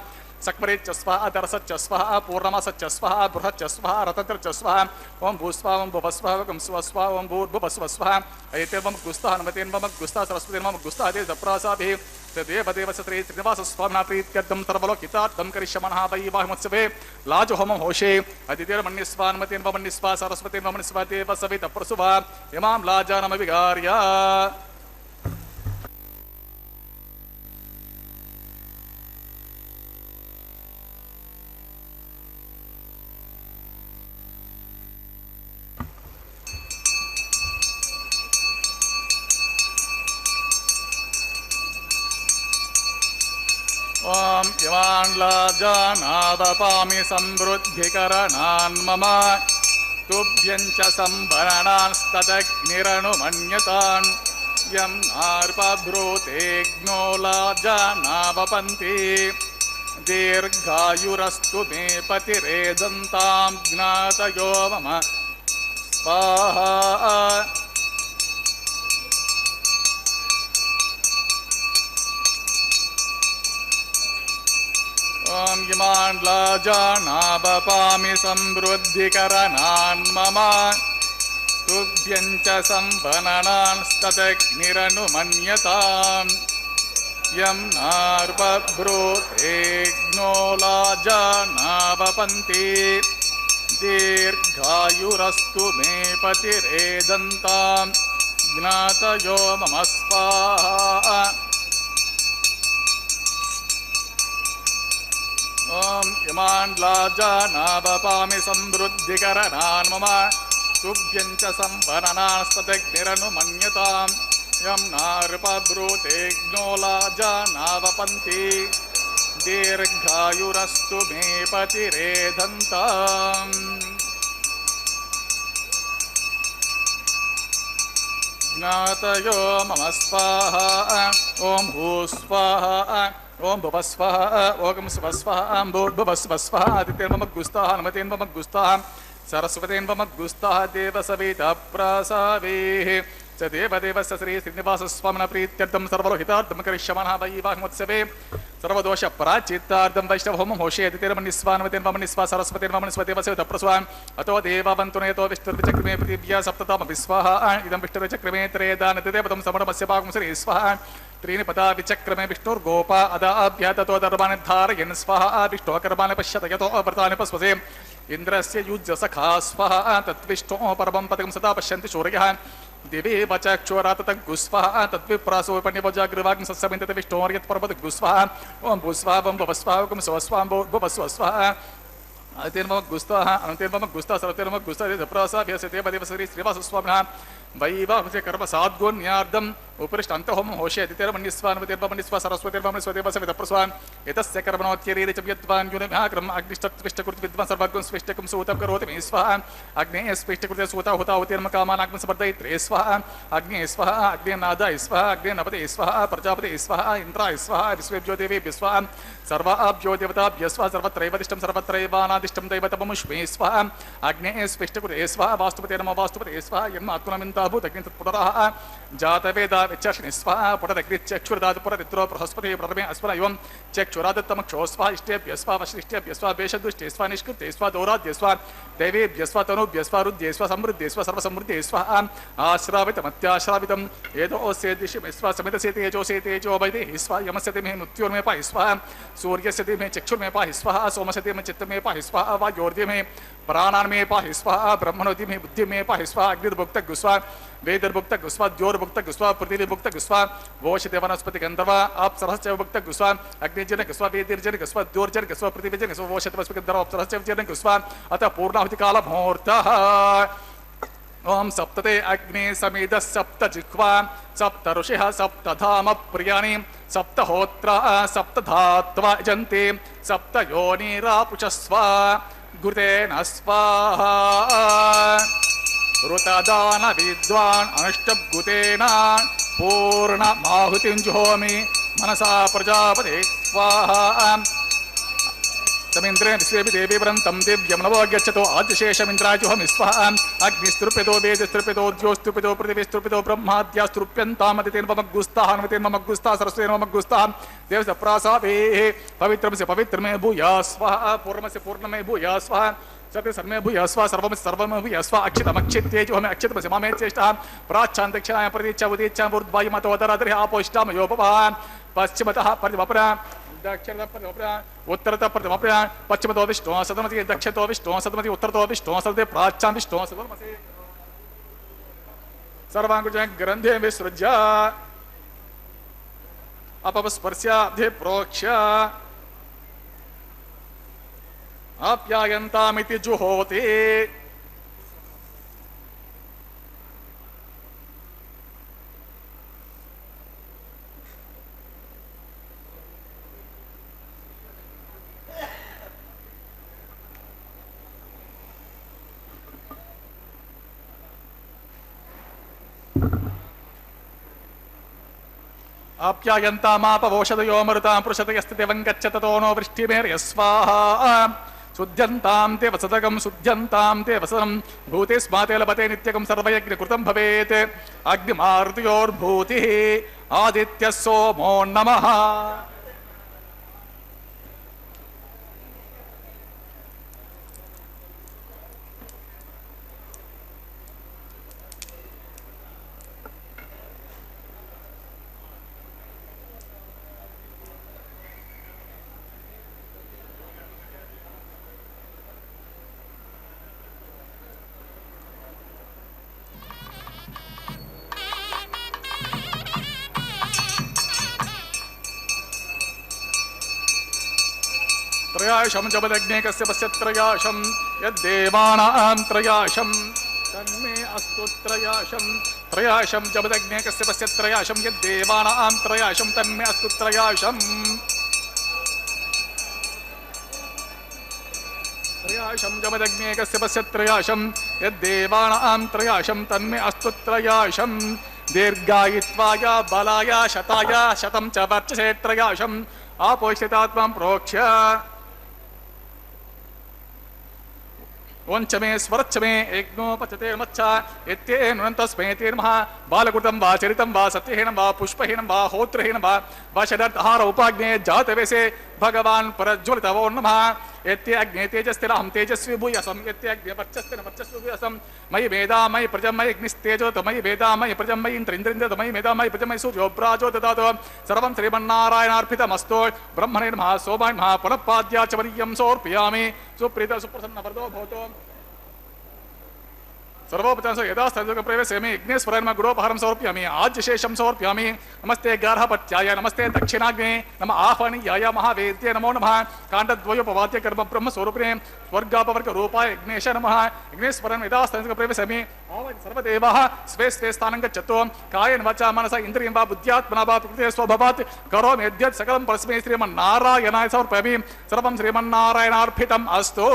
सक्मरे च स्वाहा दरसच्च स्वाहा पूर्णमासच्च स्वाहा बृहच्च स्वाहा रतन्त्र च स्वाहा ओं भूस्वा ओं भुवस्वा ओं स्वस्वा ओं भूर्भुवस्व स्वाहा ऐतेर्वं गुस्ता हनुमतेर्वं गुस्ता सरस्वतीर्वं गुस्ता दे दप्रासाभिः तदेव श्री श्रीनिवास स्वामिना प्रीत्यर्थं सर्वलोकितार्थं करिष्यमनः वै वाहिमोत्सवे लाजहोमं होषे अदितिर्मन्यस्वा हनुमतेर्वमन्यस्वा सरस्वतीर्वमन्यस्वा देव सवित प्रसुवा इमां लाजानमविगार्य ओम इवान् लाजानावपामि समृद्धिकरणान् मम तुभ्यं च संवरणांस्तदग्निरनुमन्यतान् यं नार्पभ्रूतेऽग्नो लाजानावपन्ति दीर्घायुरस्तु मे पतिरेदन्तां ज्ञातयो मम स्वाहा ओम इमान् लाजानावपामि समृद्धिकरणान् मम तुभ्यं च संवननांस्तदग्निरनुमन्यताम् यं नार्पभ्रूतेऽग्नो लाजानावपन्ति दीर्घायुरस्तु मे पतिरेदन्तां ज्ञातयो मम स्वाहा ओम इमान् लाजानावपामि समृद्धिकरणान् मम तुभ्यं च संवरणांस्तदग्निरनुमन्यताम् यं नार्पभ्रूतेऽग्नो लाजानावपन्ति दीर्घायुरस्तु मे पतिरेदन्ताम् ज्ञातयो मम स्वाहा ओम भूस्वाहा ओम भुवस्वाहा ओम स्वस्वाहा भूर्भुवस्वस्वाहा आदित्यर्वमग्गुस्ताः हनुमतेर्वमग्गुस्ताः सरस्वतेर्वमग्गुस्ताः देवसवितः प्रसावेः च देवदेवस्य श्री श्रीनिवास स्वामिना प्रीत्यर्थं सर्वलोहितार्थं करिष्यमनः वै वाहिमोत्सवे सर्वदोष प्राचित्तार्थं वैष्णवहोमं होषे अदितिर्मन्यस्वा सरस्वतीर्वमन्यस्वा देवस्य तप्रस्वान् अतो देवावन्तुनेतो विष्णुर्विचक्रमे पृथिव्या सप्ततामपि स्वाहा इदं विष्णुर्विचक्रमे त्रेदानतिदेवतं समरमस्य भागं श्री स्वाहा त्रीणि पदा विचक्रमे विष्णुर्गोपा अदाभ्य ततो दर्वाणि धारयन् स्वाहा विष्णोकर्माणि पश्यत यतो अव्रतानि पस्वसे इन्द्रस्य युज्यसखा स्वाहा तद्विष्णोः परमं पदकं सदा पश्यन्ति शौर्यः दिवे वचक्षोराततग्गुस्वाहा तद्विप्रासोपनिवजाग्रवाग्ं सस्यमिन्दते विष्णोर्यत्पर्वतग्गुस्वाहा ओं भूस्वाहा वं भवस्वाहा वं स्वस्वाहा भुवस्वस्वाहा अतिर्मग्गुस्ताः अनतिर्मग्गुस्ताः सर्वतिर्मग्गुस्ताः देवप्रसाभ्यस्य देवदेव श्री श्रीनिवास स्वामिनः वैवाहस्य कर्म साद्गुण्यार्धम् उपरिष्ट अन्तहोमं होषे अदितिर्मन्यस्वा हनुमतेर्वमन्यस्वा सरस्वतीर्वमन्यस्वा देवस्य विदप्रस्वान् एतस्य कर्मणोत्यरीरे च विद्वान् युनिभ्याक्रम अग्निष्टत्विष्टकृत विद्वान् सर्वज्ञं स्विष्टकं सूतं करोति मे स्वाहा अग्नेः स्विष्टकृते सूता हुता हुतिर्मकामानाग्ं समर्दयित्रे स्वाहा अग्नेः स्वाहा अग्नेनादाय स्वाहा अग्नेनपते स्वाहा प्रजापते स्वाहा इन्द्राय स्वाहा विश्वेभ्यो देवेभ्यः स्वाहा सर्वाभ्यो देवताभ्यः स्वाहा सर्वत्रैवदिष्टं सर्वत्रैवानादिष्टं दैवतममुष्मे स्वाहा अग्नेः स्विष्टकृते स्वाहा वास्तुपते नमो वास्तुपते स्वाहा यन्मात्मनमिन्ताभूतग्नि तत्पुरः जातवेदा विचर्षणि स्वाहा पुरदग्निचक्षुरदातु पुरदित्रो बृहस्पति प्रथमे अस्मन एवं चक्षुरादत्तमक्षो स्वाहा इष्टेभ्यः स्वाहा वशिष्ठेभ्यः स्वाहा वेषदुष्टे स्वाहा निष्कृते स्वाहा दौराद्य स्वाहा देवेभ्यः स्वाहा तनुभ्यः स्वाहा रुद्ये स्वाहा समृद्धे स्वाहा सर्वसमृद्धे स्वाहा आश्रावितमत्याश्रावितम् एतोऽस्य दिशमे स्वाहा समितस्य तेजोसे तेजो वैदेहि स्वाहा यमस्य धीमहि मृत्योर्मे पाहि स्वाहा सूर्यस्य धीमहि चक्षुर्मे पाहि स्वाहा सोमस्य धीमहि चित्तमे पाहि स्वाहा वायोर्धीमहि प्राणान्मे पाहि स्वाहा ब्रह्मणो धीमहि बुद्धिमे पाहि स्वाहा अग्निर्भुक्तः स्वाहा वेदर्भुक्तः स्वाहा द्योर्भुक्तः स्वाहा पृथिवीर्भुक्तः स्वाहा वोषिते वनस्पति गन्धर्व अप्सरश्च भुक्तः स्वाहा अग्निजनकः स्वाहा वेदिर्जनकः स्वाहा द्योर्जनकः स्वाहा पृथिवीजनकः स्वाहा वोषिते वनस्पति गन्धर्व अप्सरश्च जनकः स्वाहा अतः पूर्णाहुतिकालमुहूर्तः ओम सप्तते अग्नि समिदः सप्त जिह्वा सप्त ऋषिः सप्तधाम प्रियाणि सप्तहोत्रा सप्तधात्वा यजन्ति सप्त योनिरापुषस्वा घृतेन स्वाहा ऋतदान विद्वान् अनुष्टभूतेन पूर्णमाहुतिं जुहोमि మనసా ప్రజాపతే స్వాహా తమింద్రే విశ్వేపి దేవి వ్రంతం దివ్యం నవోగచ్చతో ఆదిశేషమింద్రాజుహమి స్వాహా అగ్నిస్తృప్యతో వేదస్తృప్యతో జ్యోస్తృప్యతో పృథివీస్తృప్యతో బ్రహ్మాద్యాస్తృప్యంతామతిర్మమగ్గుస్తా సరస్వతీర్మమగ్గుస్తా దేవస ప్రాసావే పవిత్రమసి పవిత్రమే భూయా స్వాహా పూర్ణమసి పూర్ణమే భూయా స్వాహా సర్వే సర్మే భూయస్వ సర్వమసి సర్వమే భూయస్వ అక్షితమక్షిత్యేజుహమే అక్షితమసి మమే చేష్టः ప్రాచ్ఛాం దక్షిణాయ ప్రతీచ్ఛ ఉదీచ్ఛాం ఊర్ధ్వాయమతోదరాద్రి ఆపోష్టామ యోపవః పశ్చిమతః పరివపర దక్షిణతః పరివపర ఉత్తరతః పరివపర పశ్చిమతో విష్ణు సదమతి దక్షిణతో విష్ణు సదమతి ఉత్తరతో విష్ణు సదతే ప్రాచ్ఛాం విష్ణు సదమసి సర్వాంగుజ గ్రంథే విసృజ్య అపస్పర్శ్యాబ్ధే ప్రోక్ష్య ఆప్యాయంతామితి జుహోతి ఆప్యాయంతామాపవోషదయో మరుతాం పృషతయస్తివం గచ్చతతో నో వృష్టిమేర్యస్వాహా శుద్ధ్యంతాం తే వసదగం శుద్ధ్యంతాం తే వసనం భూతే స్మాతే లభతే నిత్యకం సర్వయజ్ఞకృతం భవేత్ అగ్నిమారుతయోర్భూతి ఆదిత్య సోమో నమః त्रयाशं जपदग्ने कस्य पश्य त्रयाशं यद्देवानां त्रयाशं तन्मे अस्तु त्रयाशं त्रयाशं जपदग्ने कस्य पश्य त्रयाशं यद्देवानां त्रयाशं तन्मे अस्तु त्रयाशं त्रयाशं जपदग्ने कस्य पश्य त्रयाशं यद्देवानां त्रयाशं तन्मे अस्तु त्रयाशं दीर्घायित्वाय बलाय शताय शतं च वर्चसे त्रयाशं आपोषितात्मां प्रोक्ष्य ओंचमे स्वरच्छमे यज्ञोपचते मच्छ एत्येनुनन्तस्मेतिर्मः बालकृतं वा चरितं वा सत्यहीनं वा पुष्पहीनं वा होत्रहीनं वा शरदहार उपाग्ने जातवेसे भगवान् परज्वलितवो नमः एत्यग्ने तेजस्तिरहं तेजस्वी भूयसं एत्यग्ने वर्चस्तिन वर्चस्वी भूयसं मयि वेदा मयि प्रजं मयि अग्निस्तेजो मयि वेदा मयि प्रजं मयि इन्द्र मयि वेदा मयि प्रजं मयि सूर्यो ब्राजो ददातु सर्वं श्रीमन्नारायणार्पितमस्तु ब्रह्मणे नमः सोमाय नमः पुनःपाद्या च वर्यं समर्पयामि सुप्रीत सुप्रसन्न वरदो भवतु सर्वोपचार यदा प्रवेशयामि यज्ञेश्वराय नमः गुडोपहारं समर्पयामि आज्यशेषं समर्पयामि नमस्ते गार्हपत्याय नमस्ते दक्षिणाग्ने नमः आह्वानीयाय महावेद्ये नमो नमः काण्डद्वयोपवाद्य कर्म ब्रह्मस्वरूपिणे स्वर्गापवर्ग रूपाय यज्ञेश नमः यज्ञेश्वराय यदा प्रवेशयामि सर्वदेवाः स्वे स्वे स्थानं गच्छतु कायेन वाचा मनसा इन्द्रियं वा बुद्ध्यात्मना वा प्रकृते स्वभावात् करोमि यद्यत् सकलं परस्मै श्रीमन्नारायणाय समर्पयामि सर्वं श्रीमन्नारायणार्पितम् अस्तु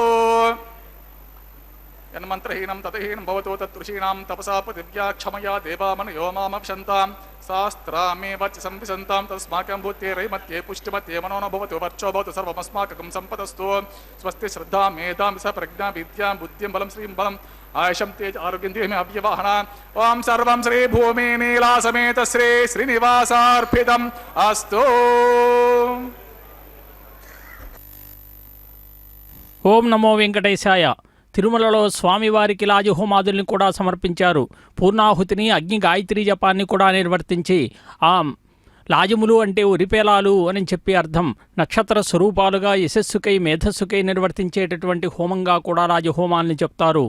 यन्मन्त्रहीनं ततहीनं भवतो तत्ऋषीणां तपसा पृथिव्या क्षमया देवामनयो मामभिषन्तां शास्त्रामेव च संविशन्तां तस्माकं भूत्ये रैमत्ये पुष्टिमत्ये मनो न भवतु वर्चो भवतु सर्वमस्माकं सम्पदस्तु स्वस्ति श्रद्धां मेधां स प्रज्ञां विद्यां बुद्धिं बलं श्रीं बलम् आयुषं तेज आरोग्यं देहमे अव्यवहना ओं सर्वं श्री भूमि नीला समेत श्री श्रीनिवासार्पितम् अस्तु। ఓం నమో వెంకటేశాయ. తిరుమలలో స్వామివారికి లాజు హోమాదుల్ని కూడా సమర్పించారు. పూర్ణాహుతిని అగ్ని గాయత్రి జపాన్ని కూడా నిర్వర్తించి ఆ లాజములు అంటే ఉరిపేలాలు అని చెప్పి అర్థం. నక్షత్ర స్వరూపాలుగా యశస్సుకై మేధస్సుకై నిర్వర్తించేటటువంటి హోమంగా కూడా రాజహోమాల్ని చెప్తారు.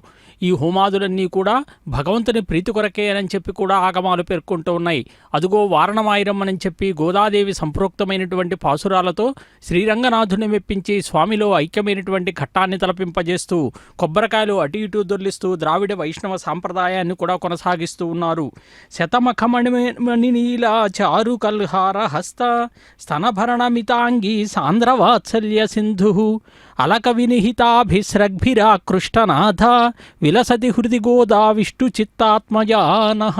ఈ హోమాదులన్నీ కూడా భగవంతుని ప్రీతి కొరకే అని చెప్పి కూడా ఆగమాలు పేర్కొంటూ ఉన్నాయి. అదుగో వారణమాయిరం అని చెప్పి గోదాదేవి సంప్రోక్తమైనటువంటి పాసురాలతో శ్రీరంగనాథుని మెప్పించి స్వామిలో ఐక్యమైనటువంటి ఘట్టాన్ని తలపింపజేస్తూ కొబ్బరికాయలు అటు ఇటు దొర్లిస్తూ ద్రావిడ వైష్ణవ సాంప్రదాయాన్ని కూడా కొనసాగిస్తూ ఉన్నారు. శతమఖమణి నీల చారు కల్హార హస్త స్తనభరణమితాంగీ సాంద్రవాత్సల్య సింధు అలక వినిహితాభిస్రగ్భిరాకృష్టనాథ విలసతి హృది గోదా విష్ణు చిత్తాత్మజానః.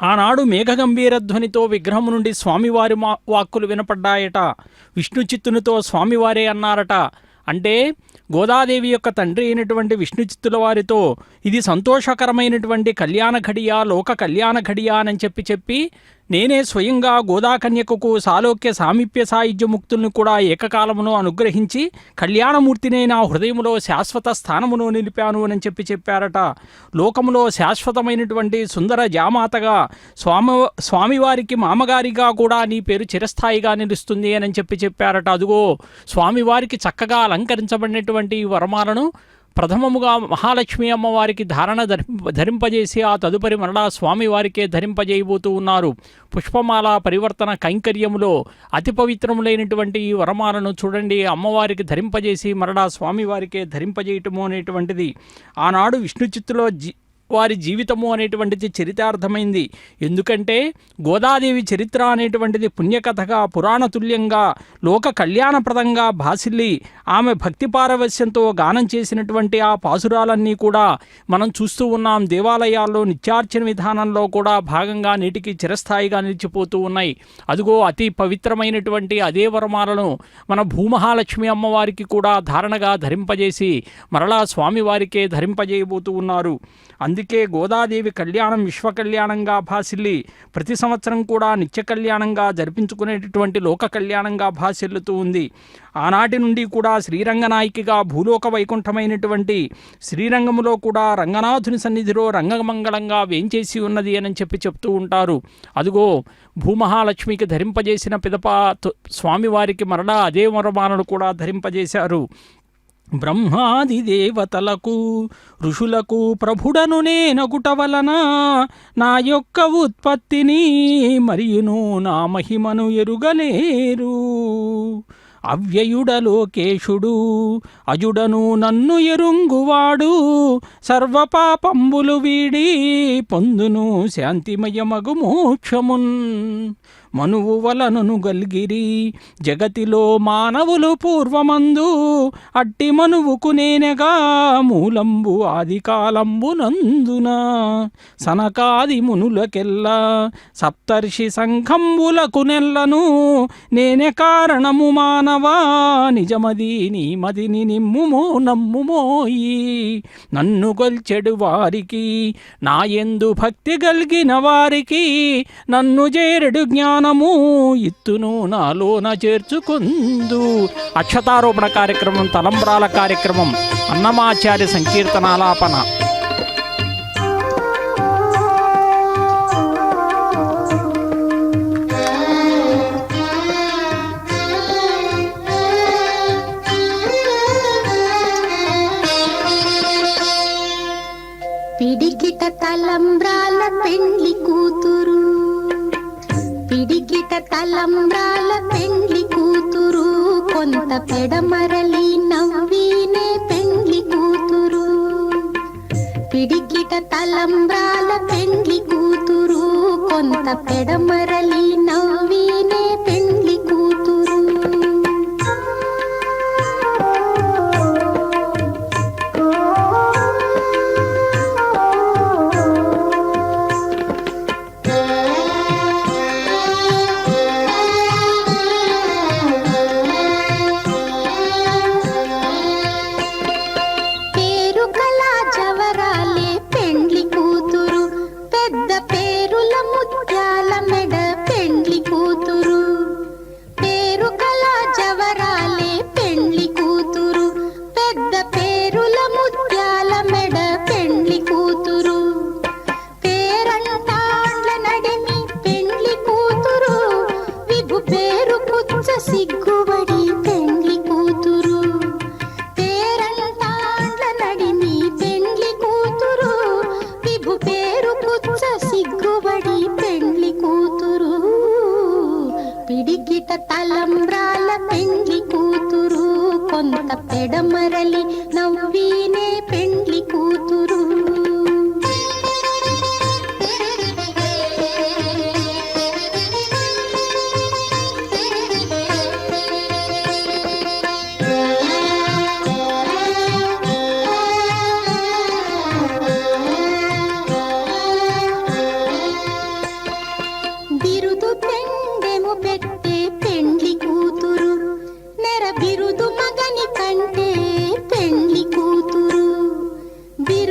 ఆనాడు మేఘగంభీర ధ్వనితో విగ్రహం నుండి స్వామివారి వాక్కులు వినపడ్డాయట. విష్ణు చిత్తునితో స్వామివారే అన్నారట. అంటే గోదాదేవి యొక్క తండ్రి అయినటువంటి విష్ణు చిత్తుల వారితో ఇది సంతోషకరమైనటువంటి కళ్యాణ ఘడియ, లోక కళ్యాణ ఘడియ అని చెప్పి నేనే స్వయంగా గోదాకన్యకకు సాలోక్య సామీప్య సాయుధ్య ముక్తుల్ని కూడా ఏకకాలమును అనుగ్రహించి కళ్యాణమూర్తినే నా హృదయములో శాశ్వత స్థానమును నిలిపాను అని చెప్పారట. లోకములో శాశ్వతమైనటువంటి సుందర జామాతగా స్వామివారికి మామగారిగా కూడా నీ పేరు చిరస్థాయిగా నిలుస్తుంది అని చెప్పారట. అదుగో స్వామివారికి చక్కగా అలంకరించబడినటువంటి వరమాలను ప్రథమముగా మహాలక్ష్మి అమ్మవారికి ధరింపజేసి ఆ తదుపరి మరలా స్వామివారికే ధరింపజేయబోతూ ఉన్నారు. పుష్పమాల పరివర్తన కైంకర్యములో అతి పవిత్రములైనటువంటి ఈ వరమాలను చూడండి, అమ్మవారికి ధరింపజేసి మరలా స్వామివారికే ధరింపజేయటము అనేటువంటిది ఆనాడు విష్ణు చిత్తులో వారి జీవితము అనేటువంటిది చరితార్థమైంది. ఎందుకంటే గోదాదేవి చరిత్ర అనేటువంటిది పుణ్యకథగా పురాణతుల్యంగా లోక కళ్యాణప్రదంగా భాసిల్లి ఆమె భక్తి పారవశ్యంతో గానం చేసినటువంటి ఆ పాసురాలన్నీ కూడా మనం చూస్తూ ఉన్నాం. దేవాలయాల్లో నిత్యార్చన విధానంలో కూడా భాగంగా నేటికి చిరస్థాయిగా నిలిచిపోతూ ఉన్నాయి. అదిగో అతి పవిత్రమైనటువంటి అదే వరమాలను మన భూమహాలక్ష్మి అమ్మవారికి కూడా ధారణగా ధరింపజేసి మరలా స్వామివారికే ధరింపజేయబోతూ ఉన్నారు. అందుకే గోదాదేవి కళ్యాణం విశ్వ కళ్యాణంగా భాసిల్లి ప్రతి సంవత్సరం కూడా నిత్య కళ్యాణంగా జరిపించుకునేటటువంటి లోక కళ్యాణంగా భాసిల్లుతూ ఉంది. ఆనాటి నుండి కూడా శ్రీరంగనాయకిగా భూలోక వైకుంఠమైనటువంటి శ్రీరంగములో కూడా రంగనాథుని సన్నిధిలో రంగమంగళంగా వేంచేసి ఉన్నది అని చెప్తూ ఉంటారు. అదిగో భూమహాలక్ష్మికి ధరింపజేసిన పిదప స్వామివారికి మరలా అదే వరమాలను కూడా ధరింపజేశారు. బ్రహ్మాది దేవతలకు ఋషులకు ప్రభుడను నేనగుట వలన నా యొక్క ఉత్పత్తిని మరియును నా మహిమను ఎరుగలేరు. అవ్యయుడలోకేశుడు అజుడను నన్ను ఎరుంగువాడు సర్వపాపంబులు వీడి పొందును శాంతిమయమగు మోక్షమున్. మనువు వలనను గల్గిరి జగతిలో మానవులు పూర్వమందు అట్టి మనువుకు నేనెగా మూలంబు ఆది కాలంబు నందున సనకాది మునులకెల్లా సప్తర్షి సంఘంబులకు నెల్లను నేనే కారణము మానవా నిజమది నీ మదిని నిమ్ముమో నమ్ముమోయి. నన్ను గొల్చెడు వారికి నా యందు భక్తి గల్గిన వారికి నన్ను చేరెడు జ్ఞానము ఇత్తును నాలోన చేర్చుకుందు. అక్షతారోపణ కార్యక్రమం, తలంబ్రాల కార్యక్రమం, అన్నమాచార్య సంకీర్తనాలాపన. పిడికిట తలంబ్రాల పెండ్లి కూతురు, పిడికిట తలంబ్రాల పెండ్లి కూతురు, కొంత పెడమరలి నవ్వినే పెండ్లి కూతురు. పిడికిట తలంబ్రాల పెండ్లి కూతురు, కొంత పెడమరలి నవ్వినే పెండ్లి కూతురు. ముత్యాల మెడ పెండ్లి కూతురు.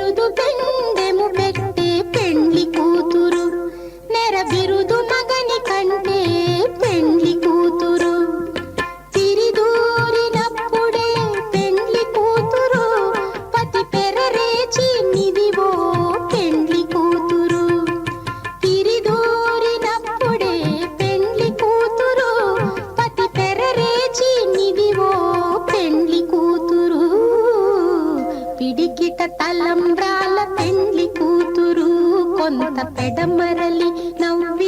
బిరుదు పెండెము పెట్టే పెండ్లి కూతురు నెర బిరుదు మగని కంటే పెండ్లి కూతురు తిరిదూరినప్పుడే పెండ్లి కూతురు పతి పెరరేచి నిదివో పెండ్లి కూతురు తిరిదూరినప్పుడే పెండ్లి కూతురు పతి పెరరేచి నిదివో పెండ్లి కూతురు పిడికిట తలంబ్రాల పెండ్లి కూతురు కొంత పెడమరలి నవ్వి